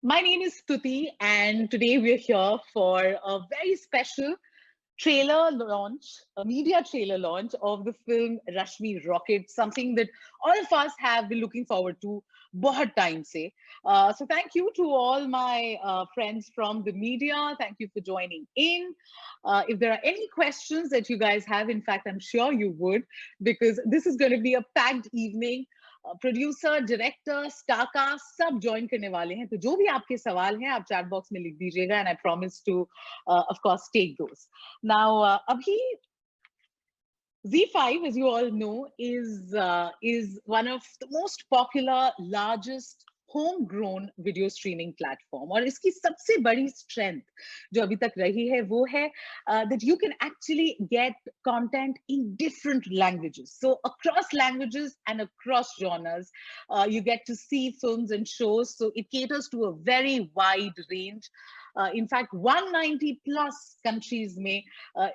My name is Stuti, and today we're here for a very special trailer launch, a media trailer launch of the film Rashmi Rocket, something that all of us have been looking forward to बहुत time से. So thank you to all my friends from the media. Thank you for joining in. If there are any questions that you guys have, in fact, I'm sure you would, because this is going to be a packed evening. Producer director star cast सब join करने वाले हैं, तो जो भी आपके सवाल हैं आप चैट बॉक्स में लिख दीजिएगा and I promise to of course take those. Now अभी Z5, as you all know, is one of the most popular, largest homegrown video streaming platform. और इसकी सबसे बड़ी strength जो अभी तक रही है वो है that you can actually get content in different languages. So across languages and across genres, you get to see films and shows. So it caters to a very wide range. In fact, 190 plus countries में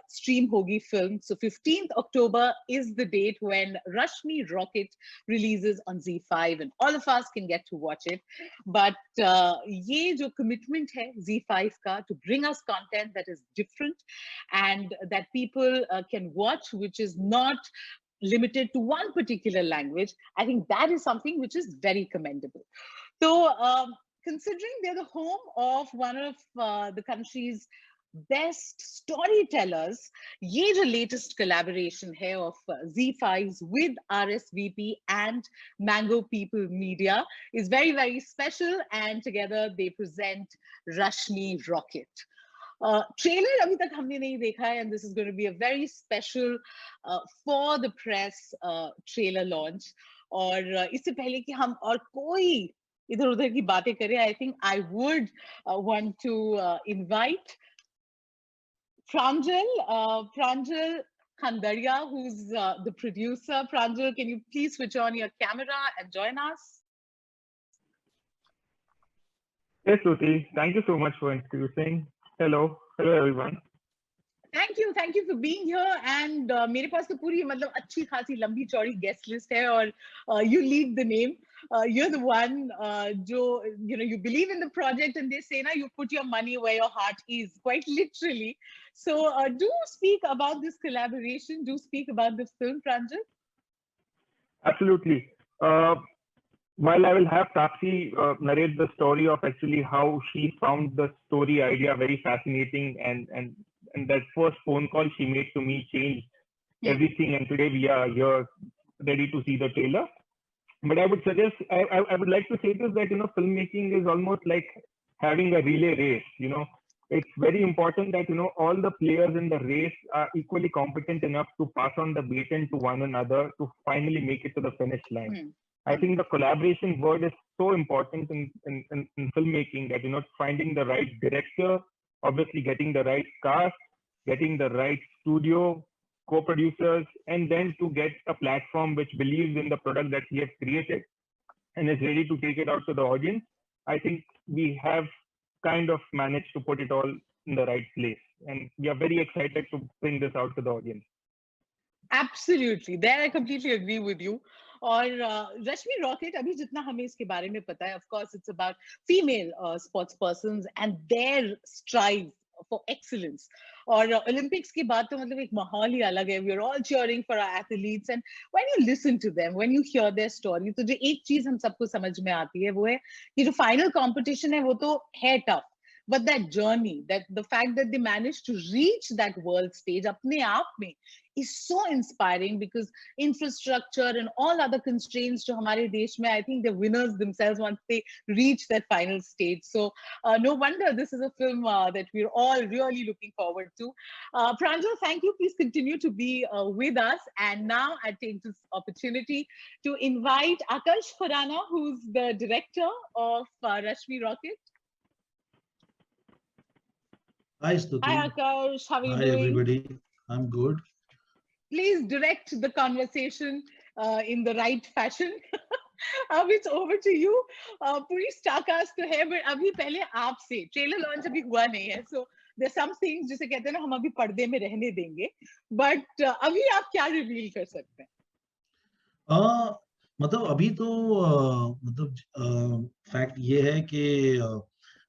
stream hogi film. So 15th October is the date when Rashmi Rocket releases on Z5 and all of us can get to watch it. But ये जो commitment है Z5 का to bring us content that is different and that people can watch, which is not limited to one particular language, I think that is something which is very commendable. So considering they're the home of one of the country's best storytellers, ये जो latest collaboration है of Z5s with RSVP and Mango People Media is very, very special, and together they present Rashmi Rocket. Trailer अभी तक हमने नहीं देखा है, and this is going to be a very special for the press trailer launch. और इससे पहले कि हम और कोई इधर उधर की बातें करें, I think I would want to invite Pranjal Khandaria, who's the producer. Pranjal, can you please switch on your camera and join us? Yes, Suti. Thank you so much for introducing. Hello everyone. Thank you for being here. And मेरे पास तो पूरी मतलब अच्छी खासी लंबी चौड़ी guest list है, और you lead the name. You're the one जो you believe in the project, and they say na you put your money where your heart is, quite literally. So do speak about this collaboration. Do speak about the film, Pranjal. Absolutely. While I will have Taapsee narrate the story of actually how she found the story idea very fascinating, and that first phone call she made to me changed everything, and today we are here ready to see the trailer. But I would suggest, I would like to say this, that filmmaking is almost like having a relay race. It's very important that all the players in the race are equally competent enough to pass on the baton to one another to finally make it to the finish line. I think the collaboration word is so important in filmmaking, that finding the right director, obviously getting the right cast, getting the right studio, co-producers, and then to get a platform which believes in the product that he has created and is ready to take it out to the audience. I think we have kind of managed to put it all in the right place, and we are very excited to bring this out to the audience. Absolutely, there I completely agree with you. और रश्मि rocket, अभी जितना हमें इसके बारे में पता है, of course it's about female sports persons and their strive for excellence. और Olympics के बाद तो मतलब एक माहौल ही अलग है. We are all cheering for our athletes, and when you listen to them, when you hear their story, तो जो एक चीज हम सबको समझ में आती है वो है कि जो final competition है वो तो है tough, but that journey, that the fact that they managed to reach that world stage अपने आप में is so inspiring, because infrastructure and all other constraints जो हमारे देश में, I think the winners themselves once they reach that final stage. So no wonder this is a film that we're all really looking forward to. Pranjal, thank you. Please continue to be with us. And now I take this opportunity to invite Akash Khurana, who's the director of Rashmi Rocket. Hi, Stuti. Hi, Akash. How are you doing? Hi, everybody. I'm good. Please direct the conversation in the right fashion. अब it's over to you. पूरी star cast तो है, but अभी पहले आपसे, trailer launch अभी हुआ नहीं है, so there's some things जिसे कहते हैं ना हम अभी पर्दे में रहने देंगे, but अभी आप क्या रिवील कर सकते हैं? मतलब अभी तो मतलब फैक्ट ये है कि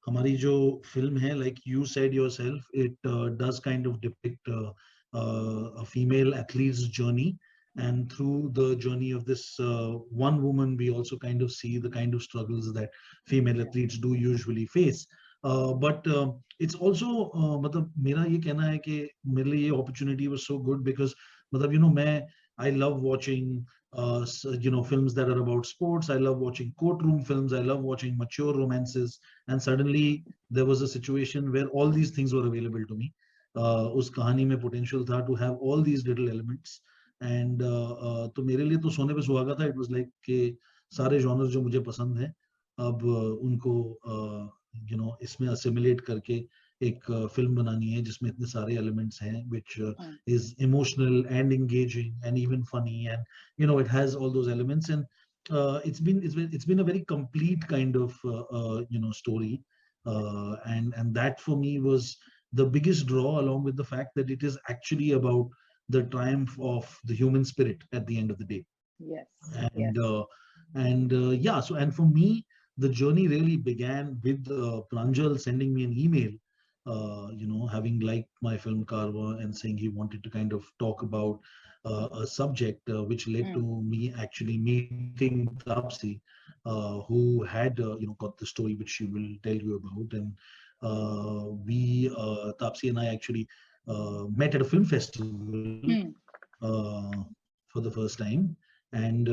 हमारी जो फिल्म है, like you said yourself, it does kind of depict a female athlete's journey, and through the journey of this one woman, we also kind of see the kind of struggles that female athletes do usually face. But it's also मतलब मेरा ये कहना है कि मेरे लिए ये opportunity was so good because मतलब I love watching films that are about sports. I love watching courtroom films. I love watching mature romances. And suddenly there was a situation where all these things were available to me. उस कहानी में potential था to have all these little elements. And तो मेरे लिए तो सोने पे सुहागा था. It was like कि सारे genres जो मुझे पसंद हैं, अब उनको इसमें assimilate करके एक फिल्म बनानी है जिसमें इतने सारे elements हैं, which is emotional and engaging and even funny, and it has all those elements, and it's been a very complete kind of story, and that for me was the biggest draw, along with the fact that it is actually about the triumph of the human spirit at the end of the day. Yes. Yeah, so and for me the journey really began with Pranjal sending me an email, having liked my film Karwa and saying he wanted to kind of talk about a subject, which led to me actually meeting Tapsi, who had got the story which she will tell you about, and Tapsi and I actually met at a film festival for the first time, and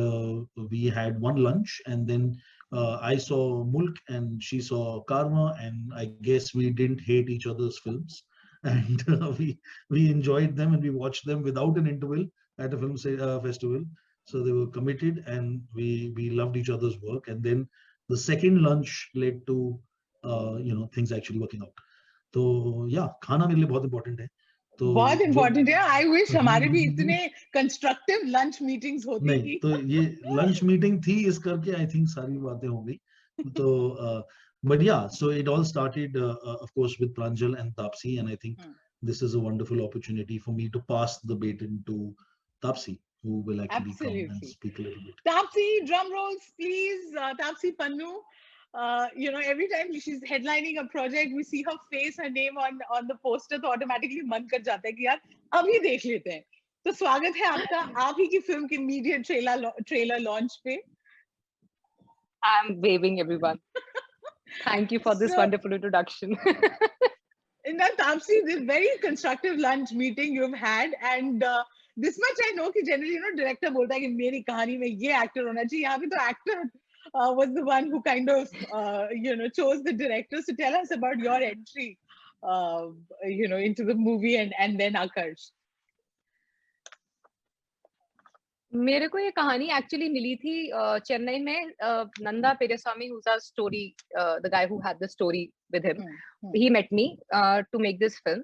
we had one lunch, and then I saw Mulk and she saw Karma, and I guess we didn't hate each other's films, and we enjoyed them and we watched them without an interval at a film festival. So they were committed, and we loved each other's work. And then the second lunch led to things actually working out. So yeah, खाना मेरे लिए बहुत important है. तो बहुत important है. I wish हमारे भी इतने कंस्ट्रक्टिव लंच मीटिंग्स होती. नहीं तो ये लंच मीटिंग थी, इस करके आई थिंक सारी बातें हो गई. तो but yeah, so it all started of course with Pranjal and Tapsi, and I think this is a wonderful opportunity for me to pass the baton to Tapsi, who will actually come and speak a little bit. Tapsi, drum rolls please. Tapsi Pannu. Every time she's headlining a project, we see her face, her name on the poster, तो automatically मन कर जाता है कि यार अभी देख लेते हैं. तो स्वागत है आपका, आप ही की फिल्म के मीडिया ट्रेलर लॉन्च पे. I'm waving everyone. Thank you for this wonderful introduction. Now, Tapsi, this very constructive lunch meeting you've had, and this much I know कि generally director बोलता है कि मेरी कहानी में ये actor होना चाहिए. यहाँ पे तो actor was the one who kind of chose the director. So tell us about your entry into the movie and then Akash. मेरे को ये कहानी एक्चुअली मिली थी चेन्नई में. Nanda Periyasamy, who's our story, the guy who had the story with him, he met me to make this film,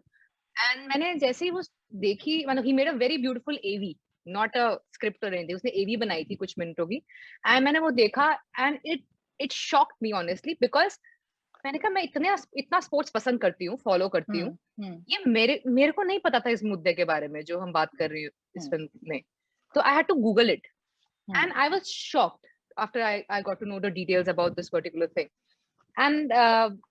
and मैंने जैसे ही वो देखी, मतलब he made a very beautiful AV, not a script or anything. उसने AV बनाई थी कुछ मिनटों की, and मैंने वो देखा, and it shocked me honestly, because मैंने कहा मैं इतना स्पोर्ट्स पसंद करती हूँ, फॉलो करती हूँ, ये मेरे को नहीं पता था इस मुद्दे के बारे में जो हम बात कर रही हूँ इस फिल्म में. So I had to Google it, and I was shocked after I got to know the details about this particular thing. And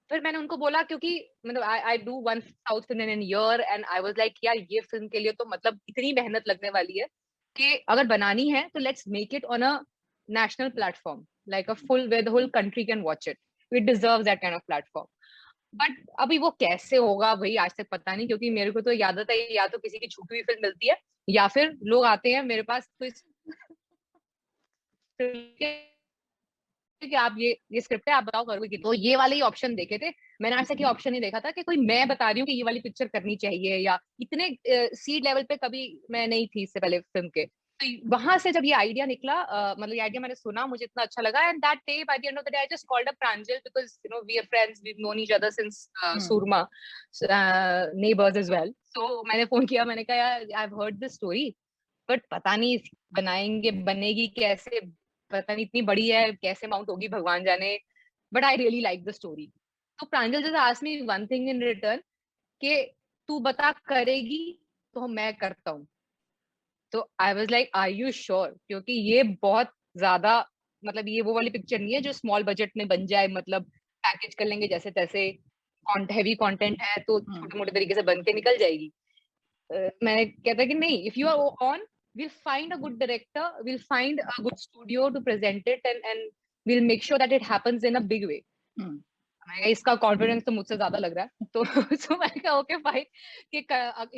फिर मैंने उनको बोला, क्योंकि मतलब I do one South film in a year, and I was like यार ये film के लिए तो मतलब इतनी मेहनत लगने वाली है कि अगर बनानी है तो let's make it on a national platform, like a full, where the whole country can watch it. It deserves that kind of platform. But अभी वो कैसे होगा भाई आज तक पता नहीं, क्योंकि मेरे को तो आदत है या तो किसी की छूटी हुई फिल्म मिलती है या फिर लोग आते हैं मेरे पास तो कि आप ये स्क्रिप्ट है, आप बताओ करोगे. तो ये वाले ही ऑप्शन देखे थे मैंने, आज तक ये ऑप्शन नहीं देखा था कि कोई मैं बता रही हूँ कि ये वाली पिक्चर करनी चाहिए, या इतने सीड लेवल पे कभी मैं नहीं थी इससे पहले फिल्म के. तो वहां से जब ये आइडिया निकला, मतलब ये आइडिया मैंने सुना, मुझे इतना अच्छा लगा, and that day by the end of the day I just called up Pranjal, because we are friends, we have known each other since Soorma, neighbours as well. So मैंने फोन किया, मैंने कहा यार I have heard this story, but पता नहीं बनेगी कैसे, पता नहीं इतनी बड़ी है, कैसे माउंट होगी भगवान जाने, but I really like the story. तो Pranjal just asked me one thing in return कि तू बता करेगी तो मैं करता हूँ. तो I was like are you sure, क्योंकि ये बहुत ज्यादा, मतलब ये वो वाली पिक्चर नहीं है जो स्मॉल बजट में बन जाए, मतलब पैकेज कर लेंगे जैसे तैसे, हेवी कंटेंट है तो छोटे मोटे तरीके से बन के निकल जाएगी। मैंने कहता कि नहीं, if you are on, we'll find a good director, we'll find a good studio to present it, and we'll make sure that it happens in a big way. इसका कॉन्फिडेंस तो मुझसे ज्यादा लग रहा है, तो so मैंने कहा ओके फाइन, कि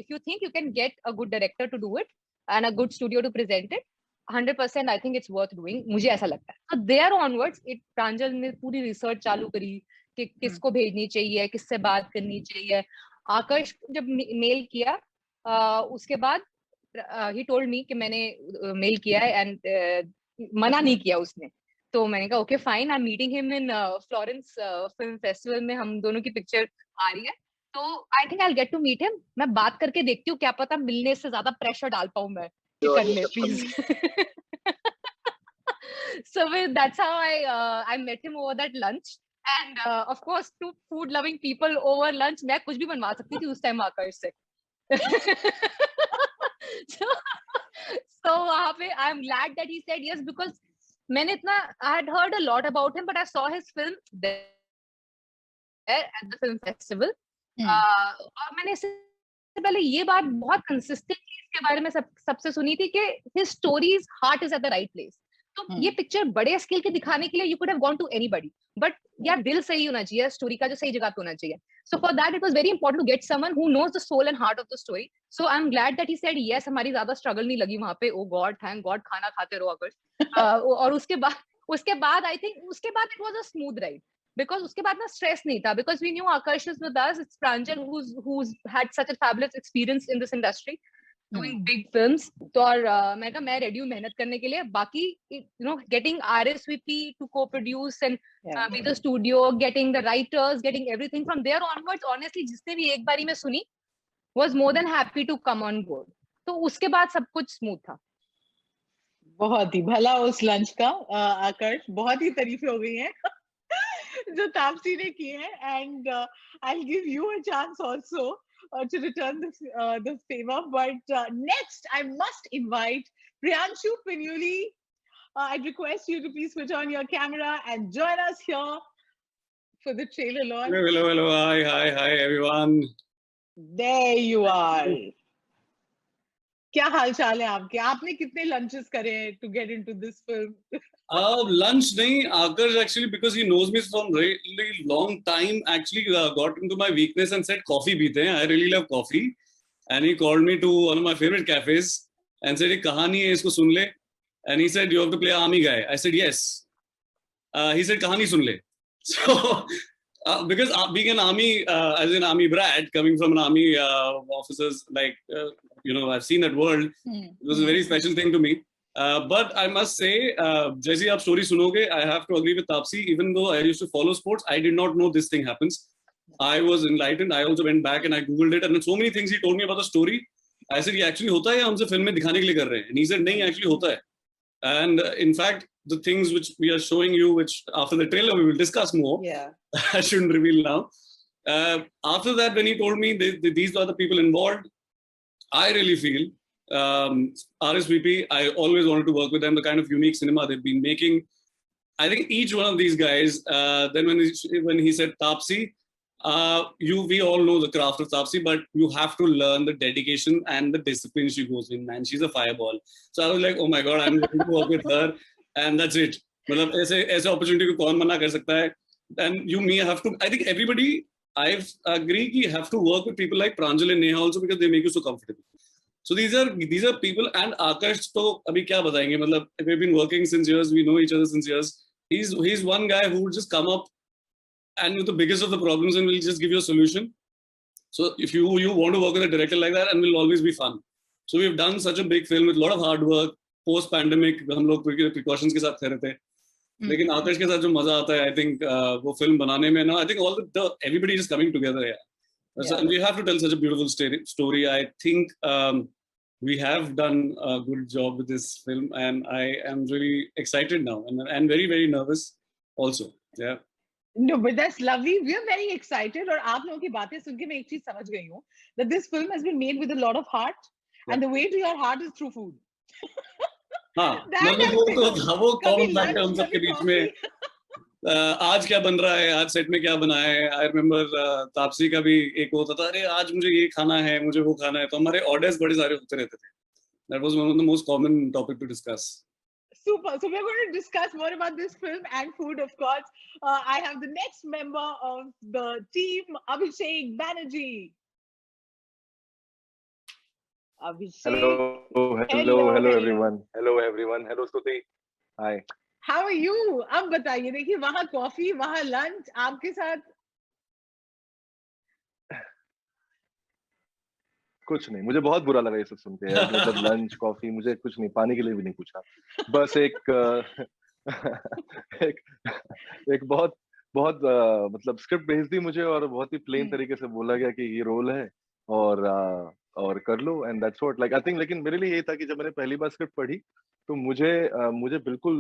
if you think you can get a good director to do it and a good studio to present it, 100% I think it's worth doing, मुझे ऐसा लगता है। So there onwards, प्रांजल ने पूरी रिसर्च चालू करी कि किसको भेजनी चाहिए, किससे बात करनी चाहिए। आकर्ष जब मेल किया, उसके बाद he told me कि मैंने मेल किया है, एंड मना नहीं किया उसने। तो मैंने कहा okay fine, I am meeting him in Florence film festival में, हम दोनों की पिक्चर आ रही है, तो I think I will get to meet him. मैं बात करके देखती हूँ, क्या पता मिलने से ज्यादा प्रेशर डाल पाऊं मैं, कर ले please. So that's how I met him over that lunch, and of course two food loving people over lunch, मैं कुछ भी बनवा सकती थी उस टाइम आकर से। so वहाँ पे I am glad that he said yes, because मैंने इतना, I had heard a lot about him, but I saw his film there at the film festival. और मैंने इससे पहले ये बात बहुत कंसिस्टेंटली इसके बारे में सबसे सुनी थी कि his story's heart is at the right place. तो ये पिक्चर बड़े स्केल के दिखाने के लिए you could have gone to anybody, but यार दिल सही होना चाहिए, स्टोरी का जो सही जगह पे होना चाहिए। So for that it was very important to get someone who knows the soul and heart of the story. So I'm glad that he said yes. हमारी ज्यादा स्ट्रगल नहीं लगी वहाँ पे। Oh God, thank God, खाना खाते रहो आकर। और उसके बाद I think उसके बाद it was a smooth ride, because उसके बाद ना स्ट्रेस नहीं था, because we knew Akash is with us. It's Pranjal who's had such a fabulous experience in this industry, doing big films. तो और मैं कहा मैं रेडी हूँ मेहनत करने के लिए। बाकी you know, getting RSVP to co-produce and with the studio, getting the writers, getting everything from there onwards, honestly जिसने भी एक बारी में सुनी was more than happy to come on board. तो उसके बाद सब कुछ स्मूथ था। बहुत ही भला उस लंच का। आकर्ष, बहुत ही तारीफें हो गई हैं जो तापसी ने की है, and I'll give you a chance also to return the favor. But next, I must invite Priyanshu Pinuli. I'd request you to please switch on your camera and join us here for the trailer launch. Hello. Hi, everyone. There you are. क्या हाल चाल है आपके? आपने कितने lunches करे to get into this film? Lunch nahi, Akash actually, because he knows me from really long time, actually got into my weakness and said coffee peete hain. I really love coffee, and he called me to one of my favorite cafes and said ek kahani hai, isko sun le. And he said you have to play army guy. I said yes. He said kahani sun le. So because being an army, as an army brat, coming from an army officers, like you know, I've seen that world. It was a very special thing to me. But I must say, जैसे आप story सुनोगे, I have to agree with Taapsee. Even though I used to follow sports, I did not know this thing happens. I was enlightened. I also went back and I googled it, and so many things he told me about the story. I said, ये actually होता है या हमसे film में दिखाने के लिए कर रहे हैं? And he said, नहीं, actually होता है. And in fact, the things which we are showing you, which after the trailer we will discuss more. Yeah. I shouldn't reveal now. After that, when he told me these are the people involved, I really feel RSVP, I always wanted to work with them, the kind of unique cinema they've been making. I think each one of these guys, then when he said Taapsee, we all know the craft of Taapsee, but you have to learn the dedication and the discipline she goes in, man. She's a fireball. So I was like, oh my God, I'm going to work with her. And that's it. मतलब ऐसे opportunity को कौन मना कर सकता है? And me, I have to, I think everybody, I've agreed you have to work with people like Pranjal and Neha also, because they make you so comfortable. So these are people, and Akash तो अभी क्या बताएंगे? मतलब we've been working since years, we know each other since years. He's one guy who will just come up and with the biggest of the problems and will just give you a solution. So if you want to work with a director like that, and will always be fun. So we've done such a big film with a lot of hard work. Post pandemic हम लोग precautions के साथ कर रहे थे. लेकिन आकाश के साथ जो मजा आता है, I think वो film बनाने में ना, I think everybody is coming together. Yeah. So we have to tell such a beautiful story. I think we have done a good job with this film, and I am really excited now, and very, very nervous also. Yeah. No, but that's lovely. We are very excited. और आप लोगों की बातें सुन के मैं एक चीज समझ गई हूँ, that this film has been made with a lot of heart, and the way to your heart is through food. हाँ, मतलब वो common fact है हम सबके बीच में. आज क्या बन रहा है, आज सेट में क्या बना है. आई रिमेम्बर तापसी का भी एक होता था, अरे आज मुझे ये खाना है, मुझे वो खाना है. तो हमारे ऑर्डर्स बड़े सारे होते रहते थे. That was one of the most common topic to discuss. Super. So we're going to discuss more about this film and food, of course. I have the next member of the team, Abhishek Banerjee. Abhishek. Hello everyone. Hello Stuti. Hi. How are you? अब बताइए, देखिए वहाँ coffee, वहाँ lunch, आपके साथ कुछ नहीं, मुझे बहुत बुरा लगा ये सब सुन के यार. मतलब लंच कॉफी, मुझे कुछ नहीं, पानी के लिए भी नहीं पूछा. बस एक बहुत मतलब स्क्रिप्ट भेज दी मुझे और बहुत ही प्लेन तरीके से बोला गया कि ये रोल है और कर लो, and that's what like I think. लेकिन मेरे लिए ये था कि जब मैंने पहली बार स्क्रिप्ट पढ़ी तो मुझे बिल्कुल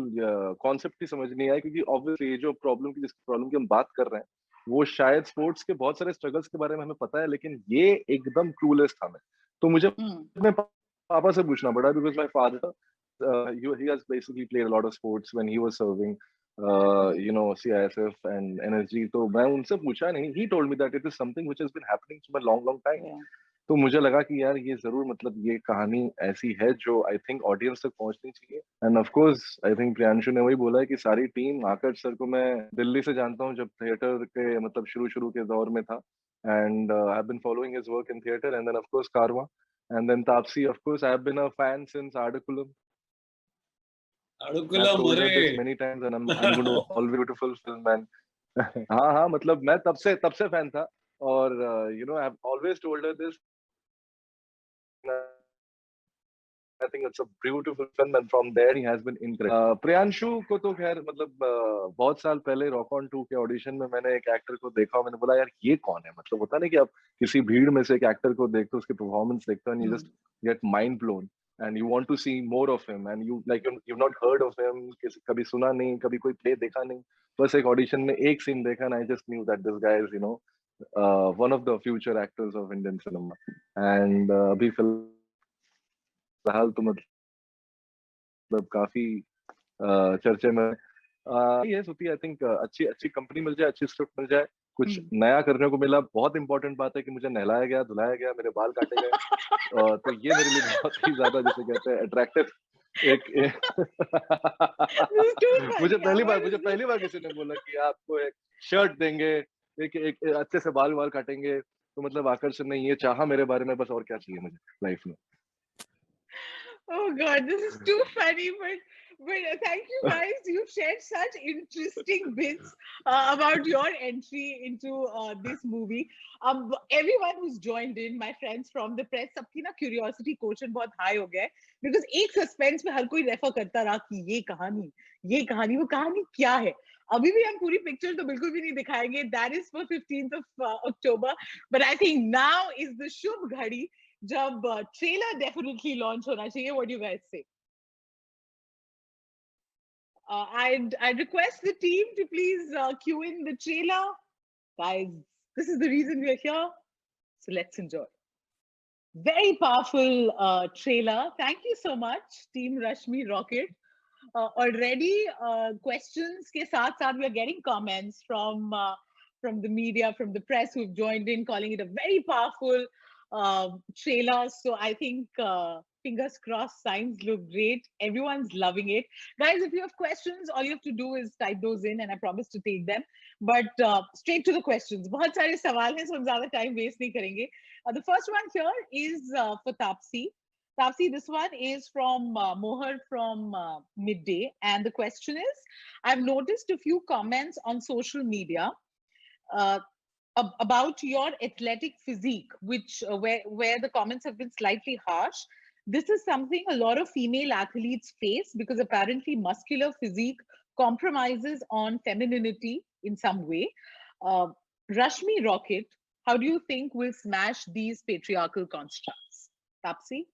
कॉन्सेप्ट ही समझ नहीं आया, क्योंकि ऑब्वियसली ये जो जिस प्रॉब्लम की हम बात कर रहे हैं वो शायद स्पोर्ट्स के बहुत सारे स्ट्रगल्स के बारे में हमें पता है, लेकिन ये एकदम क्लूलेस था. मैं तो मुझे अपने पापा से पूछना पड़ा, because my father he has basically played a lot of sports when he was serving CISF and NSG. तो मैं उनसे पूछा नहीं. He told me that it is something which has been happening for a long time. तो मुझे लगा कि यार ये जरूर मतलब ये कहानी ऐसी है जो आई थिंक ऑडियंस तक पहुंचनी चाहिए. And of course I think Priyanshu ने वही बोला है कि सारी टीम, आकाश सर को मैं दिल्ली से जानता हूँ जब थिएटर के मतलब शुरू के दौर में था, and I have been following his work in theatre. And then of course Karwaan, and then Taapsee. Of course I have been a fan since Aadukalam. many times and I'm going to always beautiful film man. हाँ मतलब मैं तब से fan था और I have always told her this. I think it's a beautiful film and from there he has been incredible. Priyanshu को तो खैर मतलब बहुत साल पहले रॉक ऑन 2 के ऑडिशन में मैंने एक एक्टर को देखा और मैंने बोला यार ये कौन है. मतलब होता नहीं कि आप किसी भीड़ में से एक एक्टर को देखते हो, उसकी परफॉर्मेंस देखते हो and you just get mind blown and you want to see more of him and you've not heard of him, कभी सुना नहीं, कभी कोई प्ले देखा नहीं, बस एक ऑडिशन में एक सीन देखा and I just knew that this guy is one of the future actors of Indian cinema. And अभी फिलहाल तो मतलब काफी चर्चे में ये सोती. आई थिंक अच्छी कंपनी मिल जाए, अच्छी स्क्रिप्ट मिल जाए, कुछ नया करने को मिला. बहुत इंपॉर्टेंट बात है कि मुझे नहलाया गया, धुलाया गया, मेरे बाल काटे गए. तो ये मेरे लिए बहुत ही ज्यादा जैसे कहते हैं अट्रैक्टिव मुझे पहली बार किसी ने बोला कि आपको एक शर्ट देंगे, एक अच्छे से बाल काटेंगे, तो मतलब आकर्षण ने ये चाहा मेरे बारे में, बस और क्या चाहिए मुझे लाइफ में. Oh God, this is too funny, but thank you guys. You've shared such interesting bits about your entry into this movie. Everyone who's joined in, my friends from the press, सबकी ना curiosity quotient बहुत high हो गया है, because एक suspense में हर कोई refer करता रहा कि ये कहानी वो कहानी क्या है. अभी भी हम पूरी पिक्चर तो बिल्कुल भी नहीं दिखाएंगे. That is for 15th of October. But I think now is the शुभ घड़ी जब ट्रेलर डेफिनेटली लॉन्च होना चाहिए. व्हाट डू यू गाइस से? I'd request the team to please cue in the trailer. Guys, this is the reason we're here. So let's enjoy. Very powerful trailer. Thank you so much, Team Rashmi Rocket. Already questions के साथ we are getting comments from the media, from the press who've joined in, calling it a very powerful trailer. So I think fingers crossed, signs look great. Everyone's loving it. Guys, if you have questions, all you have to do is type those in and I promise to take them. But straight to the questions. बहुत सारे सवाल हैं, so हम ज़्यादा time waste नहीं करेंगे. The first one here is for Taapsee. Taapsee, this one is from Mohar from Midday. And the question is, I've noticed a few comments on social media about your athletic physique, which where the comments have been slightly harsh. This is something a lot of female athletes face because apparently muscular physique compromises on femininity in some way. Rashmi Rocket, how do you think will smash these patriarchal constructs? Taapsee?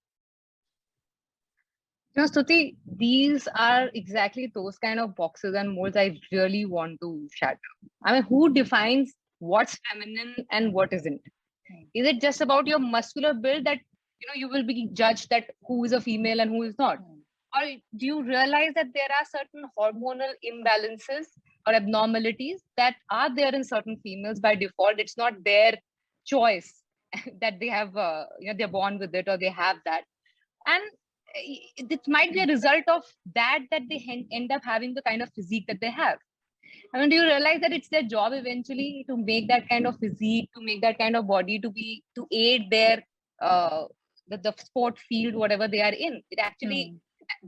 Stuti, these are exactly those kind of boxes and molds I really want to shatter. I mean, who defines what's feminine and what isn't? Is it just about your muscular build that you will be judged that who is a female and who is not? Or do you realize that there are certain hormonal imbalances or abnormalities that are there in certain females by default. It's not their choice that they have, they're born with it or they have that. And it might be a result of that they end up having the kind of physique that they have. I mean, do you realize that it's their job eventually to make that kind of physique, to make that kind of body, to aid their the sport field, whatever they are in? It actually,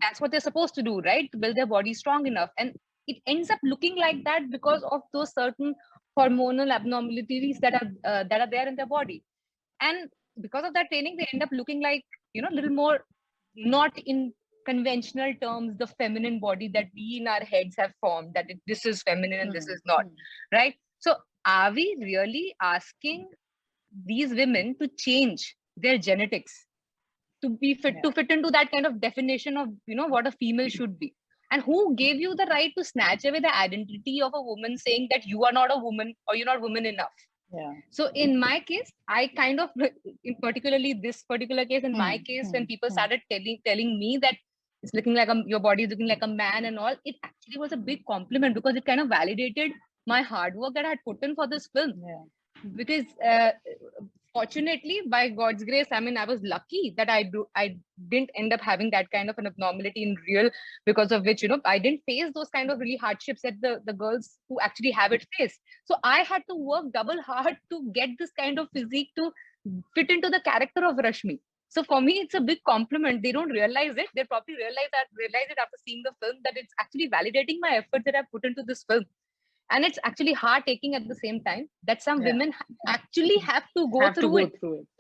that's what they're supposed to do, right? To build their body strong enough. And it ends up looking like that because of those certain hormonal abnormalities that are there in their body. And because of that training, they end up looking like, a little more, not in conventional terms, the feminine body that we in our heads have formed, that this is feminine and this is not, right? So are we really asking these women to change their genetics to be fit, to fit into that kind of definition of, what a female should be? And who gave you the right to snatch away the identity of a woman, saying that you are not a woman or you're not woman enough? Yeah. So in my case, I kind of, in particularly this particular case, in my case, when people started telling me that it's looking like your body is looking like a man and all, it actually was a big compliment, because it kind of validated my hard work that I had put in for this film. Yeah. Because fortunately, by God's grace, I mean, I was lucky that I didn't end up having that kind of an abnormality in real, because of which, I didn't face those kind of really hardships that the girls who actually have it face. So I had to work double hard to get this kind of physique to fit into the character of Rashmi. So for me, it's a big compliment. They don't realize it. They probably realize it after seeing the film, that it's actually validating my effort that I've put into this film. And it's actually heart-aching at the same time that some women actually have to go through it.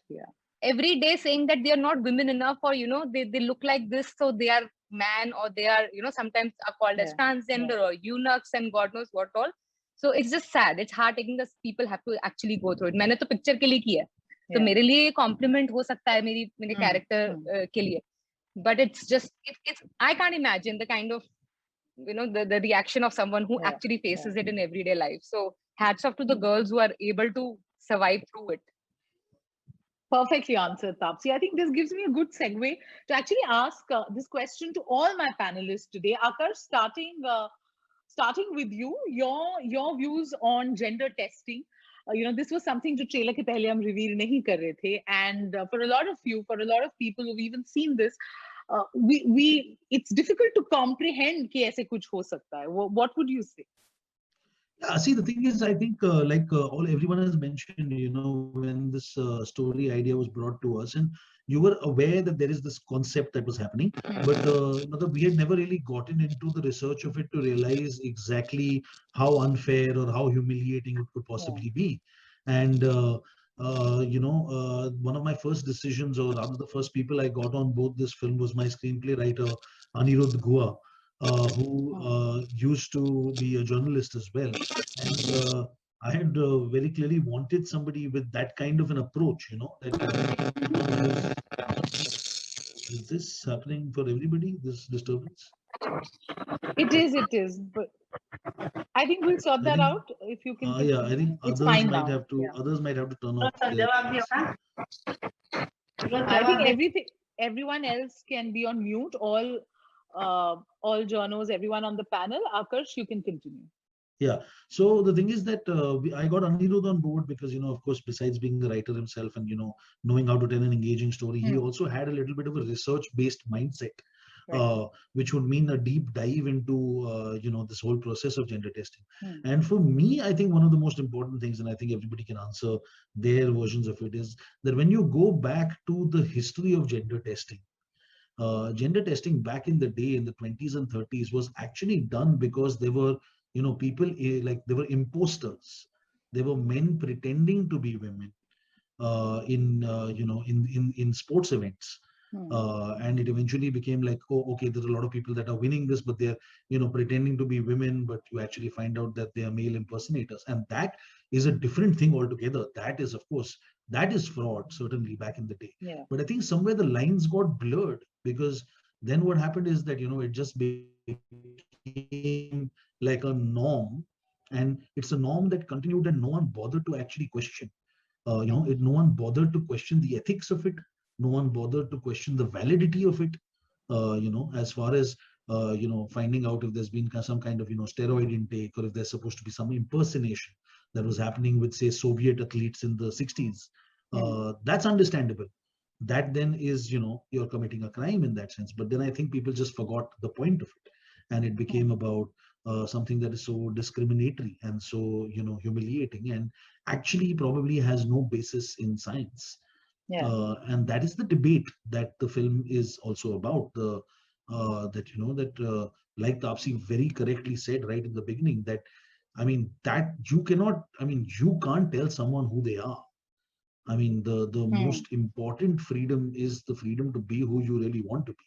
Yeah. Every day saying that they are not women enough, or, they look like this, so they are man, or they are, sometimes are called as transgender or eunuchs and God knows what all. So it's just sad. It's heart-aching that people have to actually go through it. मैंने तो picture के लिए किया, तो मेरे लिए compliment हो सकता है मेरे character के लिए. But it's just, I can't imagine the kind of, the reaction of someone who actually faces it in everyday life. So hats off to the girls who are able to survive through it. Perfectly answered, Taapsee. I think this gives me a good segue to actually ask this question to all my panelists today. Akash, starting with you, your views on gender testing. This was something जो trailer के पहले हम reveal नहीं कर रहे थे, and for a lot of people who've even seen this, it's difficult to comprehend कि ऐसे कुछ हो सकता है. What would you say? Yeah, see, the thing is, I think everyone has mentioned, when this story idea was brought to us, and you were aware that there is this concept that was happening, but we had never really gotten into the research of it to realize exactly how unfair or how humiliating it could possibly be. And one of my first decisions, or rather the first people I got on board this film, was my screenplay writer, Anirudh Gua, who used to be a journalist as well. And I had very clearly wanted somebody with that kind of an approach, is this happening for everybody, this disturbance? It is, but I think we'll sort that out if you can. Yeah, I think it's others fine might now. have to. Others might have to turn off. I think everyone else can be on mute. All journos, everyone on the panel. Akash, you can continue. Yeah. So the thing is that I got Anirudh on board because, of course, besides being the writer himself and, knowing how to tell an engaging story, he also had a little bit of a research-based mindset, which would mean a deep dive into, this whole process of gender testing. And for me, I think one of the most important things, and I think everybody can answer their versions of it, is that when you go back to the history of gender testing back in the day, in the 20s and 30s, was actually done because there were people they were imposters. There were men pretending to be women in sports events. And it eventually became like, oh, okay, there's a lot of people that are winning this, but they're, pretending to be women, but you actually find out that they are male impersonators. And that is a different thing altogether. That is, of course, that is fraud, certainly back in the day. Yeah. But I think somewhere the lines got blurred, because then what happened is that, it just became like a norm, and it's a norm that continued and no one bothered to actually question. No one bothered to question the ethics of it. No one bothered to question the validity of it. As far as finding out if there's been some kind of, steroid intake, or if there's supposed to be some impersonation that was happening with, say, Soviet athletes in the 60s. That's understandable. That then is, you're committing a crime in that sense. But then I think people just forgot the point of it. And it became about something that is so discriminatory and so, humiliating, and actually probably has no basis in science. And that is the debate that the film is also about. Like Taapsee very correctly said right in the beginning, that, that you can't tell someone who they are. The most important freedom is the freedom to be who you really want to be,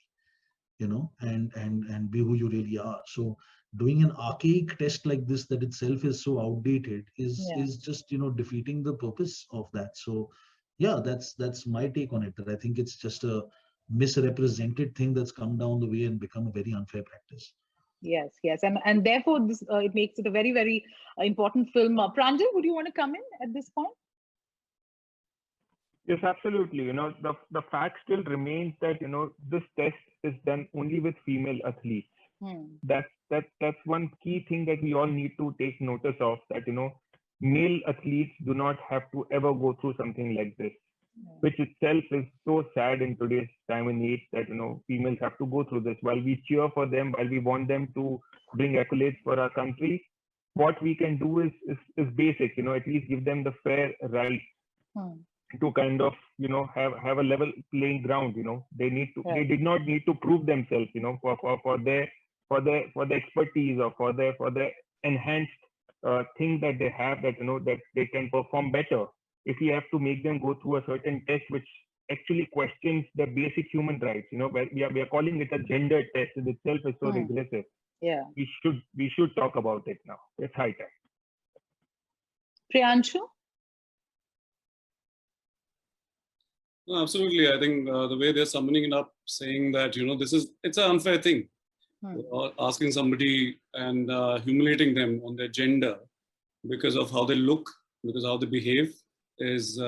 and be who you really are. So doing an archaic test like this that itself is so outdated is just, defeating the purpose of that. So yeah, that's my take on it, that I think it's just a misrepresented thing that's come down the way and become a very unfair practice. Yes, and therefore this it makes it a very, very important film. Pranjal, would you want to come in at this point? Yes, absolutely. The fact still remains that, this test is done only with female athletes. That's one key thing that we all need to take notice of, that, male athletes do not have to ever go through something like this, which itself is so sad in today's time and age, that, females have to go through this. While we cheer for them, while we want them to bring accolades for our country, what we can do is basic, at least give them the fair right to kind of, have a level playing ground. They did not need to prove themselves, for their expertise, or for their enhanced thing that they have, that, that they can perform better. If we have to make them go through a certain test which actually questions the basic human rights, where we are calling it a gender test, it itself is so regressive. Yeah, we should talk about it now. It's high time. Priyanshu? No, absolutely. I think the way they're summoning it up, saying that, it's an unfair thing. Asking somebody and humiliating them on their gender because of how they look, because of how they behave, is,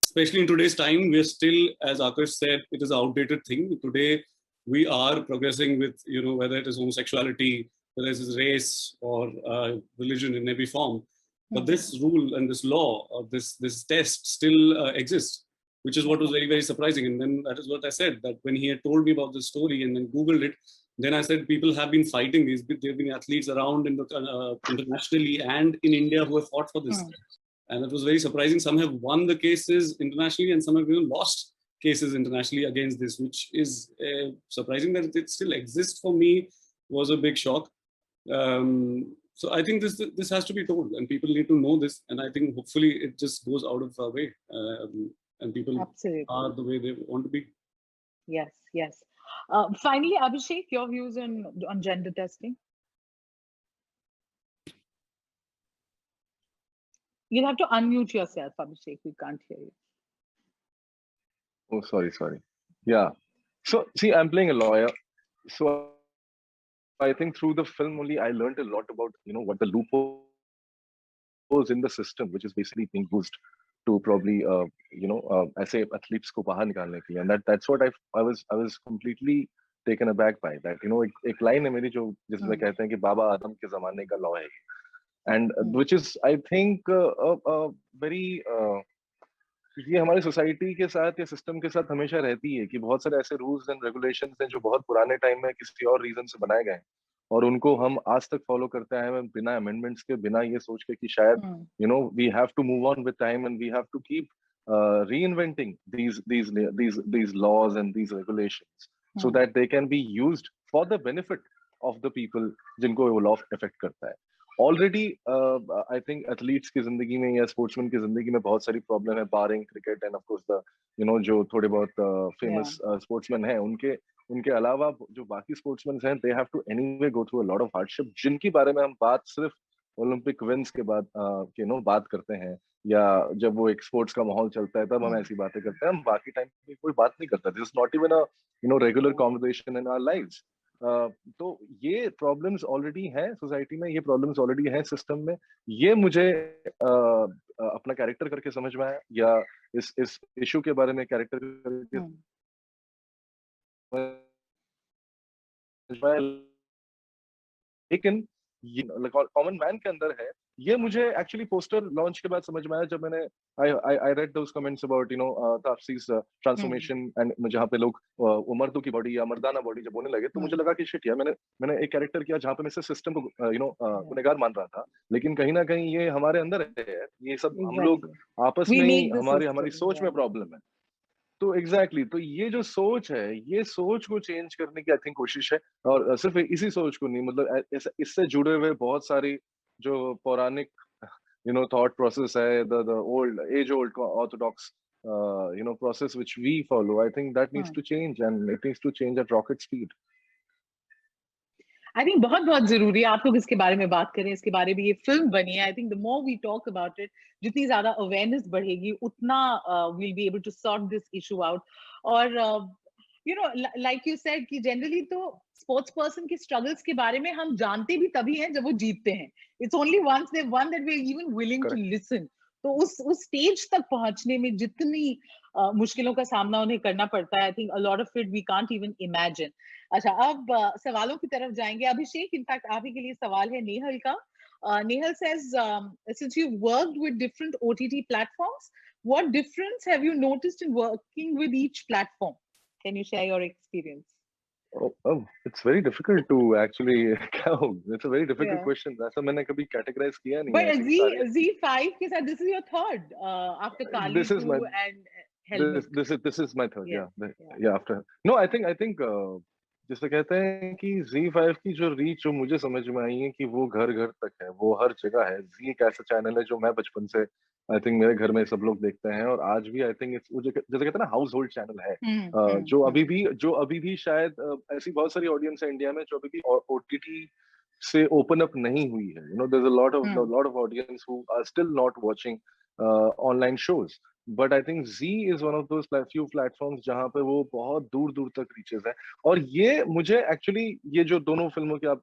especially in today's time, we're still, as Akash said, it is an outdated thing. Today, we are progressing with, whether it is homosexuality, whether it is race or religion in every form. But this rule and this law, or this test still exists, which is what was very, very surprising. And then that is what I said, that when he had told me about this story and then Googled it, then I said, people have been fighting these. There have been athletes around in the, internationally and in India who have fought for this. And it was very surprising. Some have won the cases internationally and some have even lost cases internationally against this, which is surprising that it still exists. For me, was a big shock. So I think this has to be told, and people need to know this. And I think hopefully it just goes out of our way, and people are the way they want to be. Yes. Finally, Abhishek, your views on gender testing? You'll have to unmute yourself, Abhishek. We can't hear you. Oh, sorry. Yeah. So see, I'm playing a lawyer. So I think through the film only, I learned a lot about, what the loopholes in the system, which is basically being used to probably, ऐसे athletes को बाहर निकालने के लिए. And that's what I was completely taken aback by that. एक line है मेरी जो जिसमें कहते हैं कि बाबा आदम के ज़माने का law है, and which is, I think, very ये हमारी सोसाइटी के साथ या सिस्टम के साथ हमेशा रहती है कि बहुत सारे ऐसे रूल्स एंड रेगुलेशंस हैं जो बहुत पुराने टाइम में किसी और रीजन से बनाए गए और उनको हम आज तक फॉलो करते आए हैं बिना अमेंडमेंट्स के, बिना ये सोच के कि शायद we have to move on with time and we have to keep reinventing these laws and these regulations so that they can be used for the benefit of the people जिनको वो law affect करता है. Already I think athletes की जिंदगी में या sportsman की जिंदगी में बहुत सारी प्रॉब्लम है, barring cricket and of course the जो थोड़े बहुत फेमस स्पोर्ट्समैन हैं, उनके अलावा जो बाकी स्पोर्ट्समैन हैं, they have to anyway go through a lot of hardship, जिनकी बारे में हम बात सिर्फ ओलंपिक विन्स के बाद बात करते हैं, या जब वो एक स्पोर्ट्स का माहौल चलता है तब हम ऐसी बातें करते हैं. हम बाकी टाइम में कोई बात नहीं करता. This is not even a regular conversation in our lives. तो ये प्रॉब्लम्स ऑलरेडी हैं सोसाइटी में, ये प्रॉब्लम्स ऑलरेडी हैं सिस्टम में. ये मुझे अपना कैरेक्टर करके समझ में आया, या इस इशू के बारे में कैरेक्टर करके में, लेकिन ये कॉमन मैन के अंदर है। ये मुझे एक्चुअली पोस्टर लॉन्च के बाद समझ में आया, जब मैंने I read those comments about Taapsee's transformation and जहाँ पे लोग मर्दों की बॉडी या मर्दाना बॉडी जब होने लगे, तो मुझे लगा कि शिट यार, मैंने एक कैरेक्टर किया जहाँ पे मैं सिस्टम को गुनहगार मान रहा था, लेकिन कहीं ना कहीं ये हमारे अंदर है, ये सब हम लोग आपस में ही हमारी सोच में प्रॉब्लम है। तो एग्जैक्टली तो ये जो सोच है, ये सोच को चेंज करने की आई थिंक कोशिश है। और सिर्फ इसी सोच को नहीं, मतलब इससे जुड़े हुए बहुत सारी जो पौराणिक थॉट प्रोसेस है, the old age old Orthodox process which we follow, I think that needs to change, and it needs to change at rocket speed. I think बहुत बहुत जरूरी है आप लोग इसके बारे में बात करें, इसके बारे में ये फिल्म बनी है। I think the more we talk about it, जितनी ज्यादा अवेयरनेस बढ़ेगी उतना we'll be able to sort this issue out. और you know like you said कि जनरली तो स्पोर्ट्स पर्सन के स्ट्रगल्स के बारे में हम जानते भी तभी हैं जब वो जीतते हैं। It's only once they won that we are even willing to listen. तो उस स्टेज तक पहुंचने में जितनी मुश्किलों का सामना उन्हें करना पड़ता है, I think a lot of it we can't even imagine. अच्छा, अब सवालों की तरफ जाएंगे। अभिषेक, इनफैक्ट आप ही के लिए सवाल है नेहल का। Nehal says, since you've worked with different OTT platforms, what difference have you noticed in working with each platform? Can you share your experience? Oh, it's very difficult to actually. It's a very difficult question. ऐसा मैंने कभी categorize किया नहीं है। But Z5 के साथ this is your third after Kali 2 and Helmet. This is my third. Yeah. After no, I think जिसे कहते हैं कि Z5 की जो रीच जो मुझे समझ में आई है कि वो घर घर तक है, वो हर जगह है। Z एक ऐसा चैनल है जो मैं बचपन से आई थिंक मेरे घर में सब लोग देखते हैं, और आज भी आई थिंक जैसे कहते हैं ना हाउस होल्ड चैनल है। जो अभी भी शायद ऐसी बहुत सारी ऑडियंस है इंडिया में जो अभी भी OTT से ओपन अप नहीं हुई है। There is a lot of audience who are still not watching online shows, but I think Z is one of those few platforms जहां पे वो बहुत दूर दूर तक रीचेस है। और ये मुझे एक्चुअली ये जो दोनों फिल्मों की आप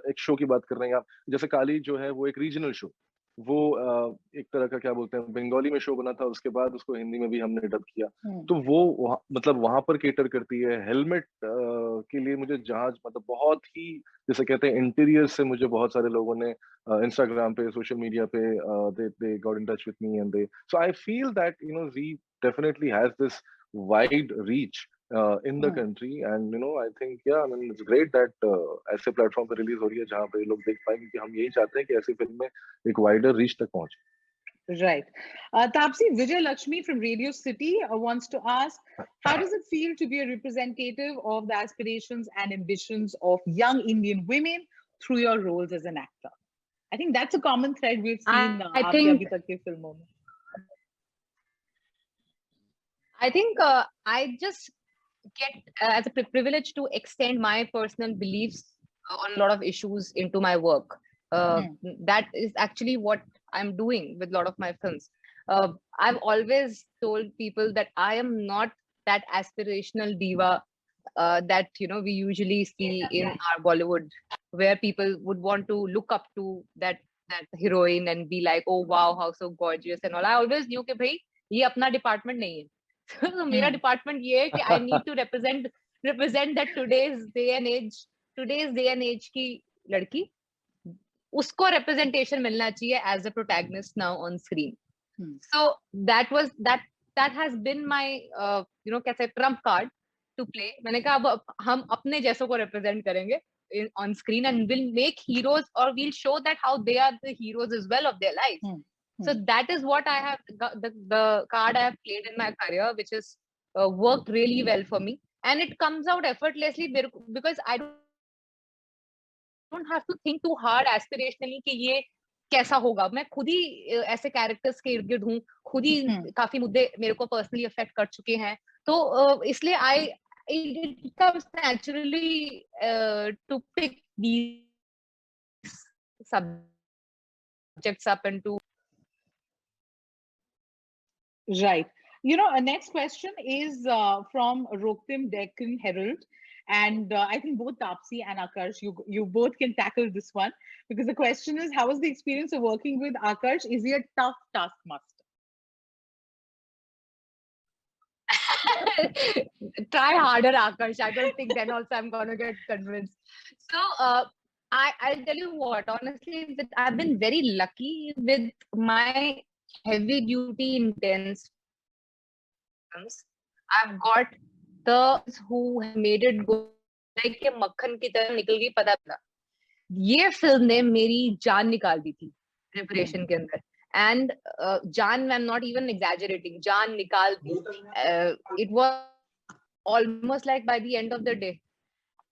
एक शो की बात कर रहे हैं आप, जैसे काली जो है वो एक रीजनल शो, वो एक तरह का क्या बोलते हैं बंगाली में शो बना था, उसके बाद उसको हिंदी में भी हमने डब किया, तो वो मतलब वहां पर केटर करती है। हेलमेट के लिए मुझे जहाज मतलब बहुत ही जैसे कहते हैं इंटीरियर से मुझे बहुत सारे लोगों ने इंस्टाग्राम पे सोशल मीडिया पे they got in touch with me, and so I feel that Z definitely has this wide reach in the country, and I think I mean it's great that ऐसे platform पे release हो रही है जहाँ पे लोग देख पाएंगे कि हम यही चाहते हैं कि ऐसी फिल्में एक वाइडर रीच तक पहुंचे। Right. Taapsee, Vijay Lakshmi from Radio City wants to ask, how does it feel to be a representative of the aspirations and ambitions of young Indian women through your roles as an actor? I think that's a common thread we've seen abhi tak ke filmon mein. I think I just get as a privilege to extend my personal beliefs on a lot of issues into my work. That is actually what I'm doing with a lot of my films. I've always told people that I am not that aspirational diva that we usually see in our Bollywood, where people would want to look up to that heroine and be like, oh wow, how so gorgeous and all. I always knew कि भाई ये अपना department नहीं है। तो मेरा department ये है कि I need to represent that today's day and age की लड़की, उसको representation मिलना चाहिए as a protagonist now on screen. So that has been my कैसे trump card to play. मैंने कहा अब हम अपने जैसों को represent करेंगे on screen, and we'll make heroes, or we'll show that how they are the heroes as well of their lives. So that is what I have the card I have played in my career, which has worked really well for me, and it comes out effortlessly because I don't have to think too hard aspirationally कि ये कैसा होगा। मैं खुद ही ऐसे characters के इर्द गिर्द हूँ, खुद ही काफी मुद्दे मेरे को पर्सनली अफेक्ट कर चुके हैं, तो इसलिए it comes naturally to pick these subjects up and to. Right. Our next question is from Roktim Deccan Herald. And I think both Taapsee and Akash, you both can tackle this one, because the question is, how was the experience of working with Akash? Is he a tough taskmaster? Try harder, Akash. I don't think then also I'm gonna get convinced. So I'll tell you what, honestly, I've been very lucky with my heavy duty intense films. I've got the who made it go like के मक्खन की तरह निकल गई पता पड़ा. ये film ने मेरी जान निकाल दी थी प्रिपरेशन के अंदर. And Jaan, I'm not even exaggerating. Jaan nikal di. It was almost like by the end of the day,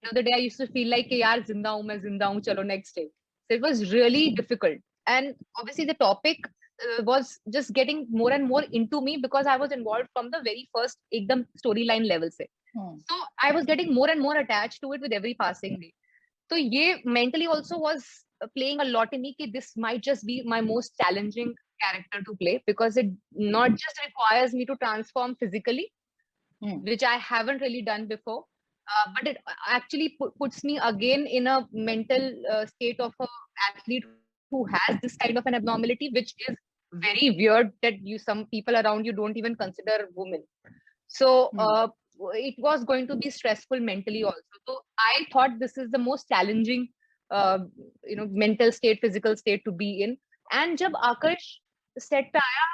I used to feel like, yaar, zinda hu, main zinda hu, chalo next day. So it was really difficult. And obviously the topic was just getting more and more into me because I was involved from the very first ekdam storyline level se. So I was getting more and more attached to it with every passing day. So ye mentally also was playing a lot in me that this might just be my most challenging character to play because it not just requires me to transform physically, which I haven't really done before, but it actually puts me again in a mental state of an athlete who has this kind of an abnormality, which is very weird that some people around you don't even consider women. So it was going to be stressful mentally also. So I thought this is the most challenging mental state, physical state to be in. And jab Akash set pe aaya,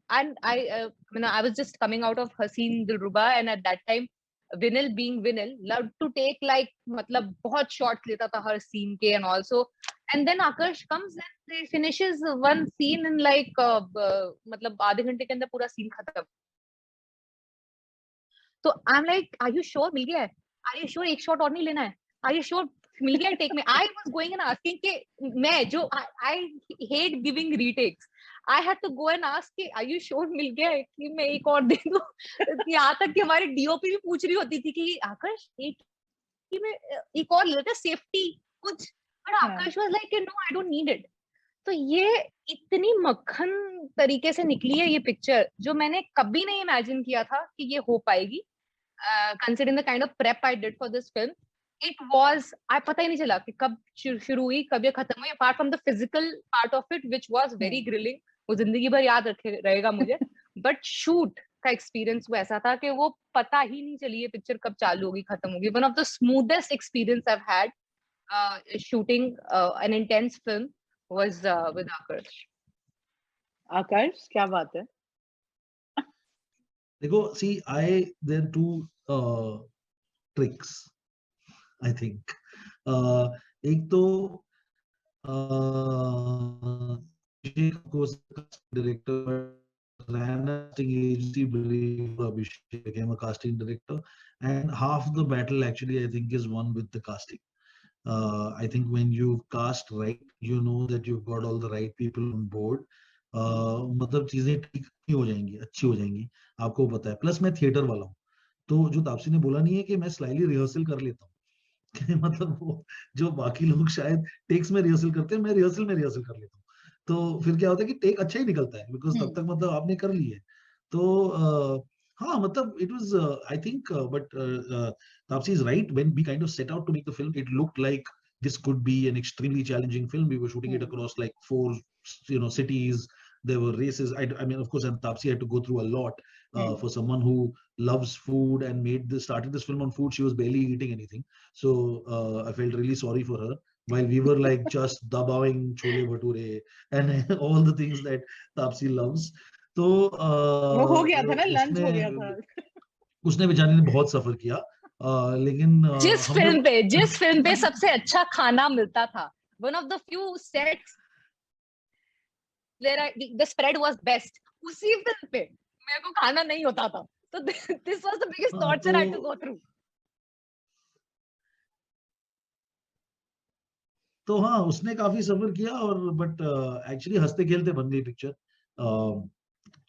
and I was just coming out of Haseen Dilruba, and at that time Vinil being Vinil loved to take like matlab bahut shots leta tha har scene ke, and also, and then Akash comes and he finishes one scene in like matlab आधे घंटे के अंदर पूरा scene खत्म. So I'm like, are you sure मिल गया है? Are you sure एक shot और नहीं लेना है? Are you sure मिल गया है take में? I was going and asking कि मैं जो I hate giving retakes. I had to go and ask कि are you sure मिल गया है कि मैं एक और दे दूँ? यहाँ तक कि हमारी DOP भी पूछ रही होती थी कि आकाश एक और लेते safety कुछ, but Akash was like no, I don't need it. तो ये इतनी मक्खन तरीके से निकली है ये पिक्चर जो मैंने कभी नहीं इमेजिन किया था कि ये हो पाएगी. Considering the kind of prep I did for this film, it was, I पता ही नहीं चला कि कब शुरू हुई कब ये खत्म हुई, apart from the physical part of it which was very grilling, वो जिंदगी भर याद रहेगा मुझे. But shoot का experience वो ऐसा था कि वो पता ही नहीं चली ये पिक्चर कब चालू होगी खत्म होगी. One of the smoothest experience I've had shooting an intense film was with Akash. Akash, क्या बात है? देखो, see, there are two tricks, I think. एक तो director ran a casting agency, Abhishek became a casting director, and half the battle actually I think is won with the casting. I think when you cast right, you know that you've got all the right people on board. मतलब चीजें ठीक हो जाएंगी, अच्छी हो जाएंगी, आपको पता है. प्लस मैं थिएटर वाला हूँ, तो जो तापसी ने बोला नहीं है कि मैं स्लाइटली रिहर्सल कर लेता हूँ. मतलब वो जो बाकी लोग शायद टेक्स में रिहर्सल करते हैं, मैं रिहर्सल में रिहर्सल कर लेता हूँ. तो फिर क्या होता है कि टेक अच्छा ही निकलता है, बिकॉज तब तक मतलब आपने कर ली है. तो हाँ, मतलब it was I think but Taapsee is right. When we kind of set out to make the film, it looked like this could be an extremely challenging film. We were shooting it across like 4 cities. There were races. I mean, of course, and Taapsee had to go through a lot. For someone who loves food and started this film on food, she was barely eating anything. So I felt really sorry for her. While we were like just dabawing chole bhature and all the things that Taapsee loves. तो वो हो गया था ना, lunch हो गया था. उसने बेचारी ने बहुत सफर किया, लेकिन जिस फिल्म पे सबसे अच्छा खाना मिलता था, one of the few sets where the spread was best, उसी फिल्म पे मेरे को खाना नहीं होता था. तो this was the biggest torture I had to go through. तो हाँ, उसने काफी सफर किया, और बट एक्चुअली हंसते खेलते बन गई picture.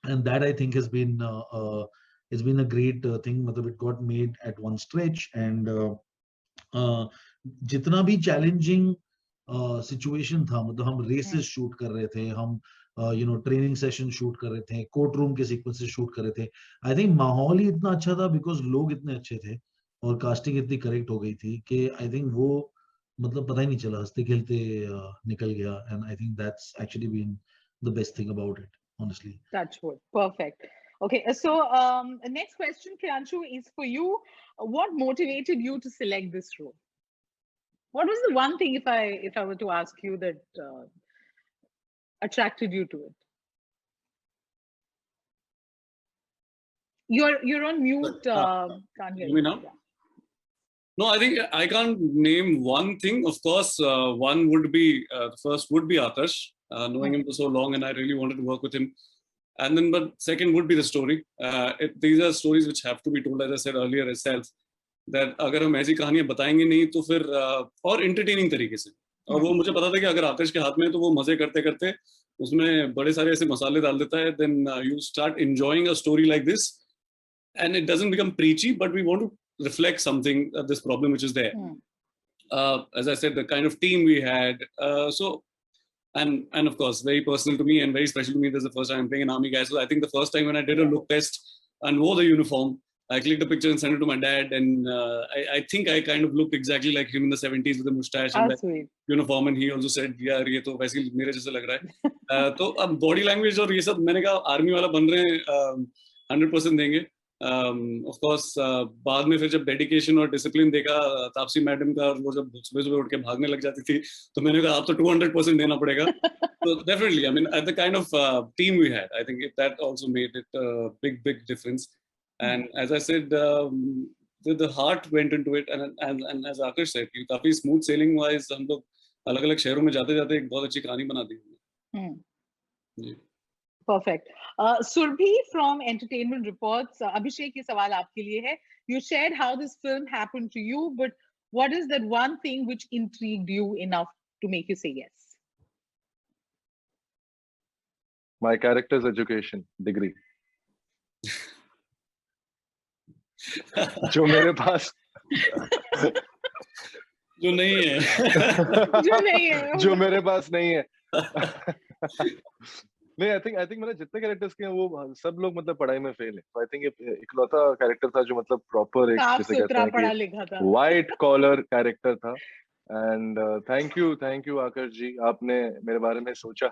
And that I think has been a great thing. मतलब it got made at one stretch, and जितना भी challenging situation था, मतलब हम races shoot कर रहे थे, हम training session shoot कर रहे थे, court room के sequences shoot कर रहे थे. I think माहौल ही इतना अच्छा था because लोग इतने अच्छे थे और casting इतनी correct हो गई थी कि I think वो मतलब पता ही नहीं चला, हंसते खेलते निकल गया. And I think that's actually been the best thing about it. Honestly, touch wood, perfect. Okay, so next question, Kiranchu, is for you. What motivated you to select this role? What was the one thing, if I were to ask you, that attracted you to it? You're on mute. Can't hear You mean you. now? Yeah. No, I think I can't name one thing. Of course, one would be the first would be Akash, knowing him for so long, and I really wanted to work with him. And then, but second would be the story. These are stories which have to be told, as I said earlier itself, that अगर हम ऐसी कहानियां बताएंगे नहीं तो फिर और entertaining तरीके से. और वो मुझे पता था कि अगर आकाश के हाथ में है तो वो मजे करते करते उसमें बड़े सारे ऐसे मसाले डाल देता है. Then you start enjoying a story like this, and it doesn't become preachy, but we want to reflect something, this problem which is there. As I said, the kind of team we had, so and of course very personal to me and very special to me. This is the first time I'm playing an army guy, so I think the first time when I did a look test and wore the uniform, I clicked a picture and sent it to my dad, and I think I kind of looked exactly like him in the 70s with a mustache and that uniform, and he also said, "यार ये तो वैसे ही मेरे जैसा लग रहा है." तो अब body language और ये सब मैंने कहा आर्मी वाला बन रहे हैं, 100% देंगे. Of course, बाद में फिर जब डेडिकेशन और डिसिप्लिन देखा तापसी मैडम का, और वो जब सुबह सुबह उठ के भागने लग जाती थी, तो मैंने कहा आप तो 200% देना पड़ेगा. So definitely, I mean, at the kind of team we had, I think that also made it a big difference. And as I said, the heart went into it, and as Akash said, काफी smooth sailing wise हम लोग अलग-अलग शहरों में जाते-जाते एक बहुत अच्छी कहानी बना दी. Perfect. Surbhi from Entertainment Reports, Abhishek, ये सवाल आपके लिए है. You shared how this film happened to you, but what is that one thing which intrigued you enough to make you say yes? My character's education degree. जो मेरे पास जो नहीं है जो मेरे पास नहीं है. नहीं, I think मैंने जितने कैरेक्टर्स किए हैं वो सब लोग मतलब पढ़ाई में फेल है. तो I think इकलौता कैरेक्टर था जो मतलब प्रॉपर एक जिसे कहते हैं कि व्हाइट कॉलर कैरेक्टर था. एंड थैंक यू आकाश जी, आपने मेरे बारे में सोचा.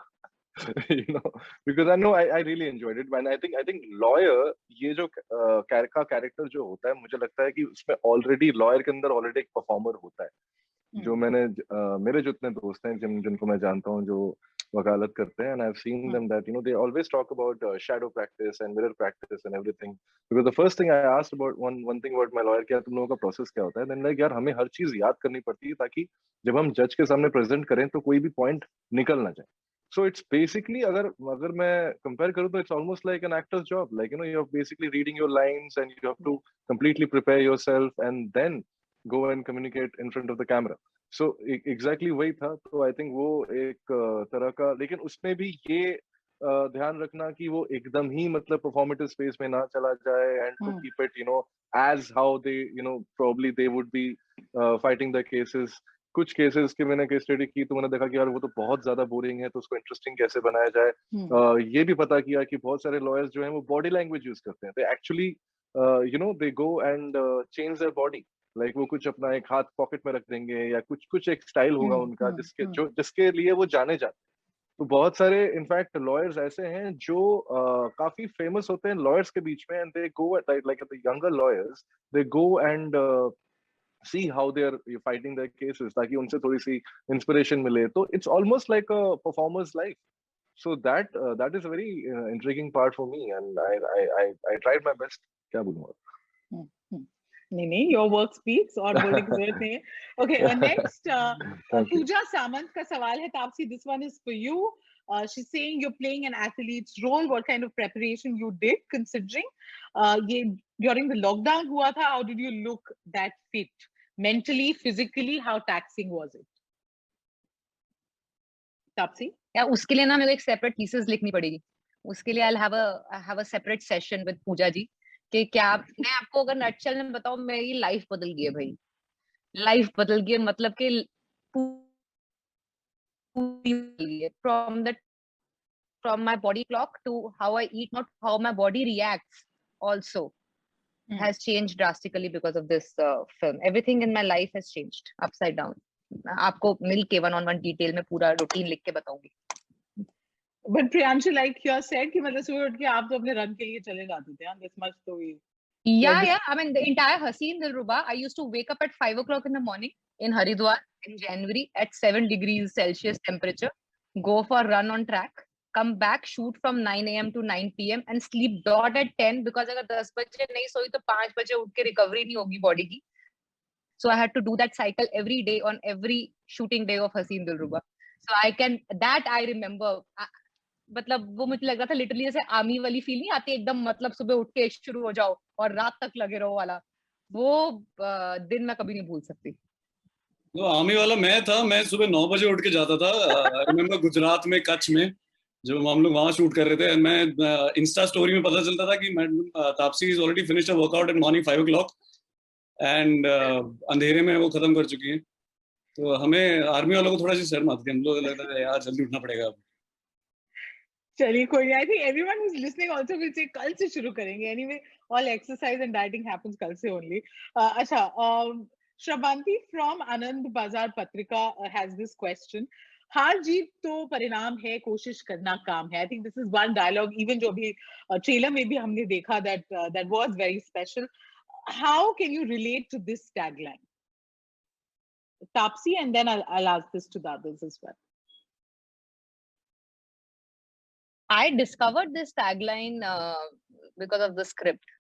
You know, because I really enjoyed it. And I think lawyer, ये जो कैरेक्टर जो होता है, मुझे लगता है कि उसमें ऑलरेडी लॉयर के अंदर ऑलरेडी एक परफॉर्मर होता है. जो मेरे जितने दोस्त हैं जिनको मैं जानता हूँ जो वकालत करते हैं, and I've seen them that they always talk about shadow practice and mirror practice and everything. Because the first thing I asked about one thing about my lawyer, क्या तुम लोगों का प्रोसेस क्या होता है? Then like यार हमें हर चीज याद करनी पड़ती है ताकि जब हम जज के सामने प्रेजेंट करें तो कोई भी पॉइंट निकल ना जाए. So it's basically, अगर मैं compare करूँ तो it's almost like an actor's job. Like you're basically reading your lines and you have to completely prepare yourself and then go and communicate in front of the camera. So exactly वही था. तो I think वो एक तरह का, लेकिन उसमें भी ये ध्यान रखना कि वो एकदम ही मतलब performative space में ना चला जाए, and to keep it as how they probably they would be fighting the cases. कुछ केसेस की मैंने केस स्टडी की तो मैंने देखा कि यार वो तो बहुत ज्यादा बोरिंग है, तो उसको इंटरेस्टिंग कैसे बनाया जाए. ये भी पता किया कि बहुत सारे लॉयर्स जो हैं वो बॉडी लैंग्वेज यूज करते हैं. They actually they go and change their body. Like वो कुछ अपना एक हाथ पॉकेट में रख देंगे या कुछ एक स्टाइल होगा उनका जिसके लिए वो जाने जाते. तो बहुत सारे इनफैक्ट लॉयर्स ऐसे हैं जो काफी फेमस होते हैं लॉयर्स के बीच में, and they go like the younger lawyers, they go and see how they're fighting their cases ताकि उनसे थोड़ी सी inspiration मिले. तो it's almost like a performer's life. So that is a very intriguing part for me, and I tried my best. क्या बोलूँगा? नहीं, your work speaks और बोलने की जरूरत नहीं है. Okay, next Pooja Samant का सवाल है Taapsee. This one is for you. She's saying you're playing an athlete's role. What kind of preparation you did, considering ये during the lockdown हुआ था? How did you look that fit? Mentally, physically, how taxing was it? Taapsee? या उसके लिए ना मेरे को एक सेपरेट थीसिस लिखनी पड़ेगी. उसके लिए I'll have a separate session with पूजा जी कि क्या मैं आपको अगर नटशेल में बताऊं, मेरी लाइफ बदल गई है भाई. लाइफ बदल गई मतलब कि from my body clock to how I eat, not how my body reacts also has changed drastically because of this film. Everything in my life has changed upside down. आपको मिलके 1-on-1 डिटेल में पूरा routine लिख के बताऊंगी. But Priyanshu, like you said, कि मतलब सुबह उठ के आप तो अपने रन के लिए चले जाते थे, this much तो we. Yeah. I mean, the entire Haseen Dilruba, I used to wake up at 5 o'clock in the morning in Haridwar in January at 7 degrees Celsius temperature, go for a run on track, come back, shoot from 9 a.m. to 9 p.m. and sleep dot at 10 because अगर 10 बजे नहीं सोई तो 5 बजे उठ के recovery नहीं होगी body की. So I had to do that cycle every day on every shooting day of Haseen Dilruba. So I remember. मतलब वो मुझे लग रहा था लिटरली जैसे आर्मी वाली फील नहीं आती एकदम, मतलब सुबह उठ के शुरू हो जाओ और रात तक लगे रहो वाला, वो दिन मैं कभी नहीं भूल सकती. तो आर्मी वाला मैं था, मैं सुबह 9 बजे उठ के जाता था. आई रिमेम्बर गुजरात में, कच्छ में, जब हम लोग वहां शूट कर रहे थे, मैं इंस्टा स्टोरी में पता चलता था कि Taapsee is already finished a workout eight morning 5 o'clock and अंधेरे में वो खत्म कर चुकी है. तो हमें आर्मी वालों को थोड़ा सी शर्म आती है, हम लोग लगता है यार जल्दी उठना पड़ेगा अब. चलिए कोई नहीं. I think everyone who's listening also will say कल से शुरू करेंगे. Anyway, all exercise and dieting happens कल से only. अच्छा, Shravanti from Anand Bazar Patrika has this question. हार जीत तो परिणाम है, कोशिश करना काम है. I think this is one dialogue even जो भी ट्रेलर में भी हमने देखा that was very special. How can you relate to this tagline? Taapsee, and then I'll ask this to the others as well. I discovered this tagline because of the script.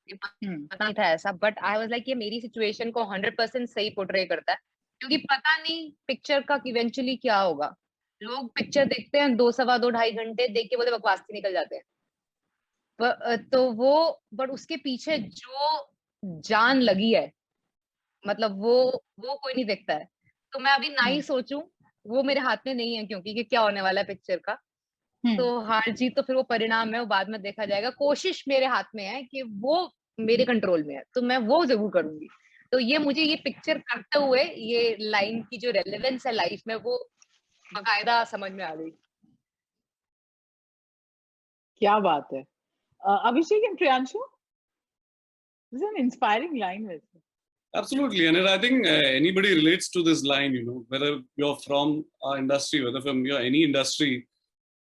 पता नहीं था ऐसा, but I was like ये मेरी situation को 100% सही portray करता है, क्योंकि पता नहीं पिक्चर का इवेंचुअली क्या होगा. लोग पिक्चर देखते हैं 2, सवा 2, 2.5 घंटे देख के बोले बकवास से निकल जाते हैं. तो वो बट उसके पीछे जो जान लगी है, मतलब वो कोई नहीं देखता है. तो मैं अभी ना ही सोचूं, वो मेरे हाथ में नहीं है क्योंकि कि क्या होने वाला है पिक्चर का. तो हार जीत तो फिर वो परिणाम है, वो बाद में देखा जाएगा. कोशिश मेरे हाथ में है कि वो मेरे कंट्रोल में है, तो मैं वो जरूर करूंगी. तो ये मुझे ये पिक्चर करते हुए ये लाइन की जो रेलेवेंस है लाइफ में, वो बाकायदा समझ में आ गई. क्या बात है. Abhishek and Priyanshu, this is an inspiring line. Absolutely, and I think anybody relates to this line, you know, whether you're from our industry, whether from your any industry,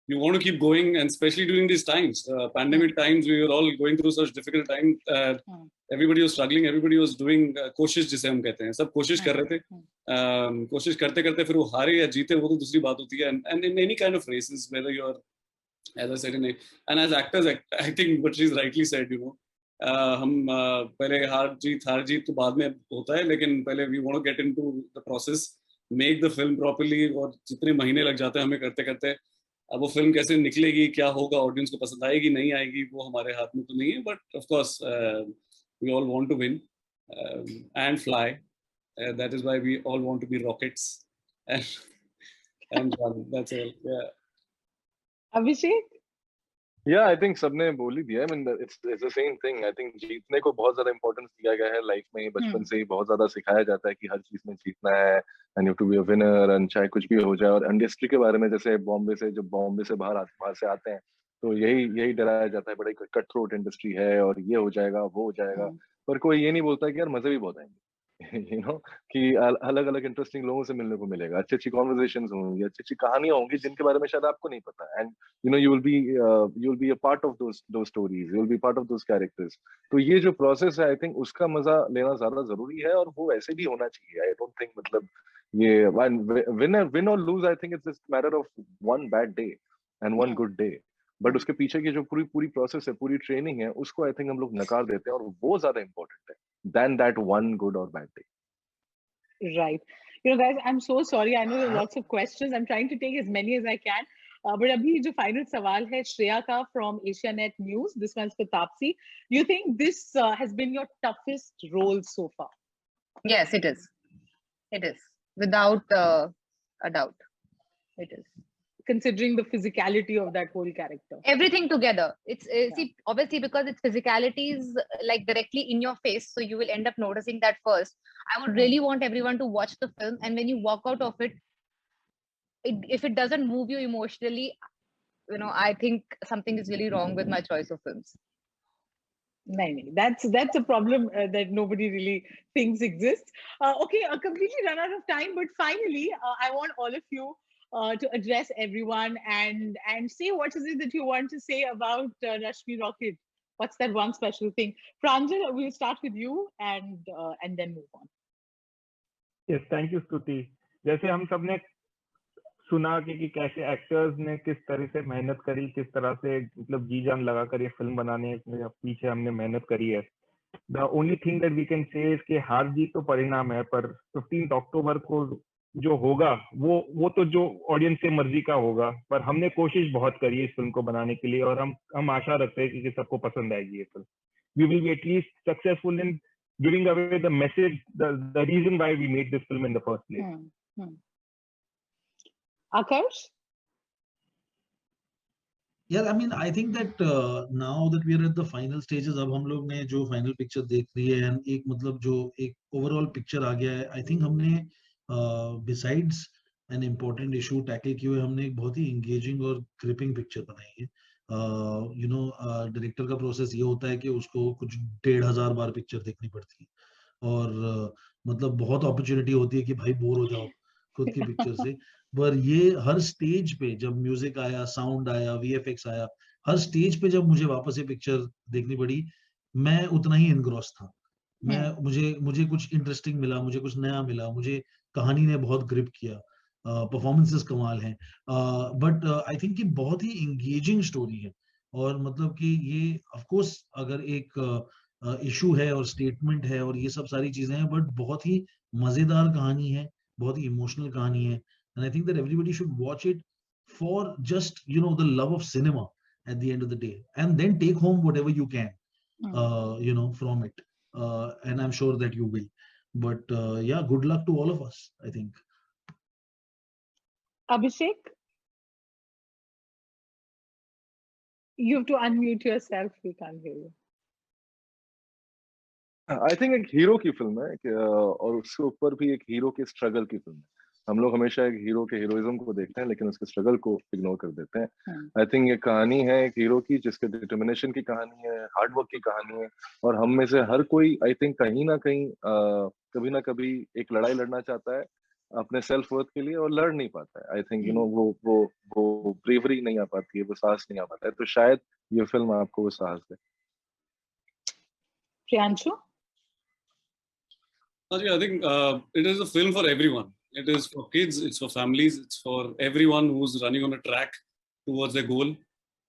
you want to keep going, and especially during these times, pandemic times, we were all going through such difficult times. Everybody was struggling, everybody was doing कोशिश जिसे हम कहते हैं, सब कोशिश कर रहे थे. कोशिश करते करते फिर वो हारे या जीते वो तो दूसरी बात होती है. And in any kind of races, whether you're, as I said, and as actors, I think what she's rightly said, you know, हम पहले हार जीत तो बाद में होता है, लेकिन पहले we want to get into the process, make the film properly, और जितने महीने लग जाते हैं हमें करते करते, अब वो फिल्म कैसे निकलेगी, क्या होगा, ऑडियंस को पसंद आएगी नहीं आएगी, वो हमारे हाथ में तो नहीं है. But of course we all want to win and fly. That is why we all want to be rockets and that's all. या अभिषेक? Yeah, I think सबने बोल ही दिया. I mean, it's the same thing. I think जीतने को बहुत ज्यादा importance दिया गया है लाइफ में. बचपन से ही बहुत ज्यादा सिखाया जाता है कि हर चीज में जीतना है, and you have to be a winner, and चाहे कुछ भी हो जाए. और इंडस्ट्री के बारे में, जैसे बॉम्बे से बाहर से आते हैं, तो यही डराया जाता है, बड़ी कट थ्रोट इंडस्ट्री है और ये हो जाएगा वो हो जाएगा. पर कोई ये नहीं बोलता कि यार मजे भी बहुत आएंगे. you know, कि अलग अलग इंटरेस्टिंग लोगों से मिलने को मिलेगा, अच्छी अच्छी कॉन्वर्सेशंस होंगी, अच्छी अच्छी कहानियां होंगी जिनके बारे में शायद आपको नहीं पता. And you know you will be a part of those stories, you will be part of those characters. तो ये जो प्रोसेस है, आई थिंक उसका मजा लेना ज्यादा जरूरी है, और वो ऐसे भी होना चाहिए. आई डोंट थिंक मतलब ये विन और lose, I think it's just matter of one bad day and one good day. But उसके पीछे की जो पूरी प्रोसेस है, पूरी ट्रेनिंग है, उसको आई थिंक हम लोग नकार देते हैं, और वो ज्यादा इंपॉर्टेंट है than that one good or bad day. Right. You know, guys, I'm so sorry. I know there are lots of questions. I'm trying to take as many as I can. But abhi jo final sawal hai Shreya ka from Asianet News. This one's for Taapsee. You think this has been your toughest role so far? Yes, it is. It is. Without a doubt. It is. Considering the physicality of that whole character, everything together, it's see, obviously because its physicality is like directly in your face, so you will end up noticing that first. I would really want everyone to watch the film, and when you walk out of it, if it doesn't move you emotionally, you know, I think something is really wrong with my choice of films. No, that's a problem that nobody really thinks exists. Okay, completely run out of time, but finally, I want all of you to address everyone and say what is it that you want to say about Rashmi Rocket. What's that one special thing? Pranjal, we'll start with you and then move on. Yes, thank you, Stuti. जैसे हम सब ने सुना कि कैसे actors ने किस तरह से मेहनत करी, किस तरह से मतलब जी जान लगाकर ये फिल्म बनाने में पीछे हमने मेहनत करी है. The only thing that we can say is कि हार जीत तो परिणाम है, पर 15 अक्टूबर को जो होगा वो तो जो ऑडियंस से मर्जी का होगा, पर हमने कोशिश बहुत करी है इस फिल्म को बनाने के लिए और हम आशा रखते हैं कि सबको पसंद आएगी ये film. We will be at least successful in giving away the message, the reason why we made this film in the first place. Akash? Yeah, I mean, I think that now that we are at the final stages, अब हम लोग ने जो final picture देख रही है and एक मतलब जो एक overall picture आ गया है, I think हमने besides an important issue tackle किए हुए, हमने एक बहुत ही engaging और gripping picture बनाई है. You know, director का process ये होता है कि उसको कुछ 1500 बार picture देखनी पड़ती है और मतलब बहुत opportunity होती है कि भाई बोर हो जाओ खुद की picture से. पर ये हर स्टेज पे जब म्यूजिक आया, साउंड आया, वीएफएक्स आया, हर स्टेज पे जब मुझे वापस ये पिक्चर देखनी पड़ी, मैं उतना ही इनग्रॉस था. मुझे कुछ इंटरेस्टिंग मिला, मुझे कुछ नया मिला, मुझे कहानी ने बहुत ग्रिप किया, परफॉर्मेंसेस कमाल हैं, बट आई थिंक कि बहुत ही एंगेजिंग स्टोरी है और मतलब कि ये ऑफ कोर्स अगर एक इशू है और स्टेटमेंट है और ये सब सारी चीजें हैं, बट बहुत ही मजेदार कहानी है, बहुत ही इमोशनल कहानी है. And I think that everybody should watch it for just, you know, the love of cinema at the end of the day, and then take home whatever you can, you know, from it. And I'm sure that you will. But yeah, good luck to all of us, I think. Abhishek? You have to unmute yourself. We can't hear you. I think एक hero की film है और उसके ऊपर भी एक hero के struggle की फिल्म है. हम लोग हमेशा एक हीरो के हीरोइज्म को देखते हैं लेकिन उसके स्ट्रगल को इग्नोर कर देते हैं. आई थिंक ये कहानी है एक हीरो की जिसके डिटर्मिनेशन की कहानी है, हार्डवर्क की कहानी है और हम में से हर कोई आई थिंक कहीं ना कहीं कभी ना कभी एक लड़ाई लड़ना चाहता है अपने सेल्फ वर्थ के लिए और लड़ नहीं पाता है. आई थिंक यू नो वो ब्रेवरी नहीं आ पाती है, वो साहस नहीं आ पाता है. तो शायद ये फिल्म आपको वो साहस दे. Priyanshu? I think it is a film for everyone. It is for kids, it's for families, it's for everyone who's running on a track towards their goal.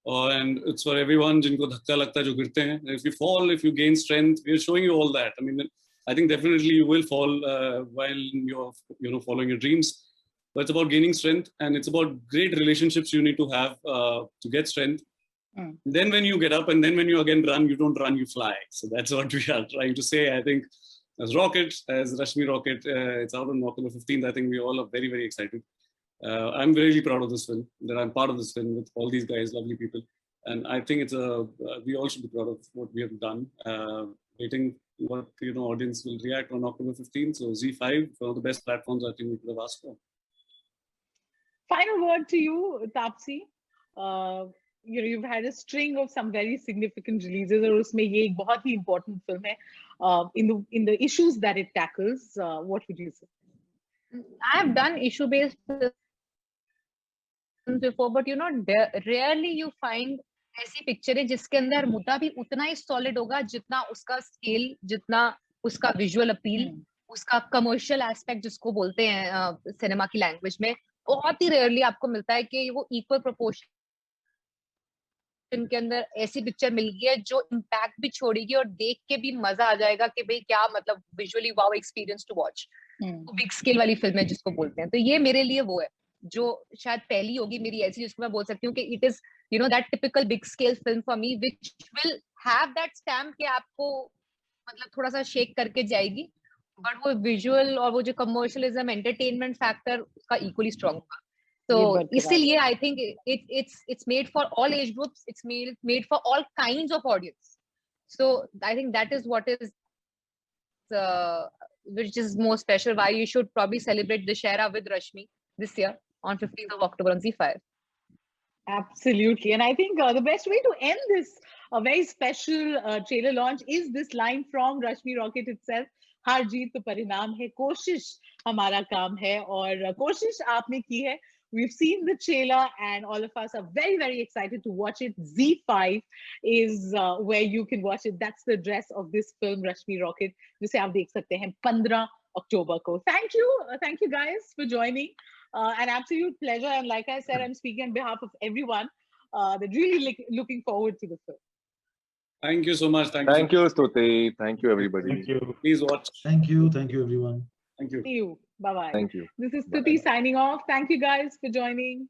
And it's for everyone जिनको धक्का लगता है, जो गिरते हैं. If you fall, if you gain strength, we're showing you all that. I mean, I think definitely you will fall while you're following your dreams. But it's about gaining strength and it's about great relationships you need to have to get strength. Then when you get up and then when you again run, you don't run, you fly. So that's what we are trying to say. I think as Rocket, as Rashmi Rocket, it's out on October 15th. I think we all are very, very excited. I'm really proud of this film, that I'm part of this film with all these guys, lovely people. And I think we all should be proud of what we have done. Waiting what, audience will react on October 15th. So ZEE5, one of the best platforms I think we could have asked for. Final word to you, Taapsee. You've had a string of some very significant releases, और उसमें ये एक बहुत ही important film है. In the issues that it tackles, what would you say? I have done issue-based films before, but rarely you find ऐसी picture है जिसके अंदर मुद्दा भी उतना ही सॉलिड होगा जितना उसका स्केल, जितना उसका विजुअल अपील, उसका कमर्शियल एस्पेक्ट जिसको बोलते हैं सिनेमा की लैंग्वेज में. बहुत ही रेयरली आपको मिलता है कि वो इक्वल प्रोपोर्शन के अंदर ऐसी पिक्चर मिल गई है जो इम्पैक्ट भी छोड़ेगी और देख के भी मजा आ जाएगा कि भाई क्या मतलब visually wow experience to watch. Big scale वाली फिल्म है जिसको बोलते हैं. तो ये मेरे लिए वो है जो शायद पहली होगी मेरी ऐसी जिसको मैं बोल सकती हूँ कि it is that typical big scale film for me which will have that stamp कि आपको मतलब थोड़ा सा शेक करके जाएगी, बट वो विजुअल और वो जो कमर्शियलिज्म एंटरटेनमेंट फैक्टर उसका इक्वली स्ट्रांग होगा. So इसीलिए I think it's made for all age groups. It's made for all kinds of audience. So I think that is what is which is more special. Why you should probably celebrate Dussehra with Rashmi this year on 15th of October on ZEE5. Absolutely, and I think the best way to end this very special trailer launch is this line from Rashmi Rocket itself. हार जीत तो परिणाम है, कोशिश हमारा काम है, और कोशिश आपने की है We've seen the trailer and all of us are very, very excited to watch it. Z5 is where you can watch it. That's the address of this film, Rashmi Rocket, जिसे आप देख सकते हैं 15 October को. Thank you guys for joining. An absolute pleasure. And like I said, I'm speaking on behalf of everyone. They're really looking forward to the film. Thank you so much. Thank you, Stuti. Thank you, everybody. Thank you. Please watch. Thank you everyone. Thank you. See you. Bye-bye. Thank you. This is Stuti signing off. Thank you guys for joining.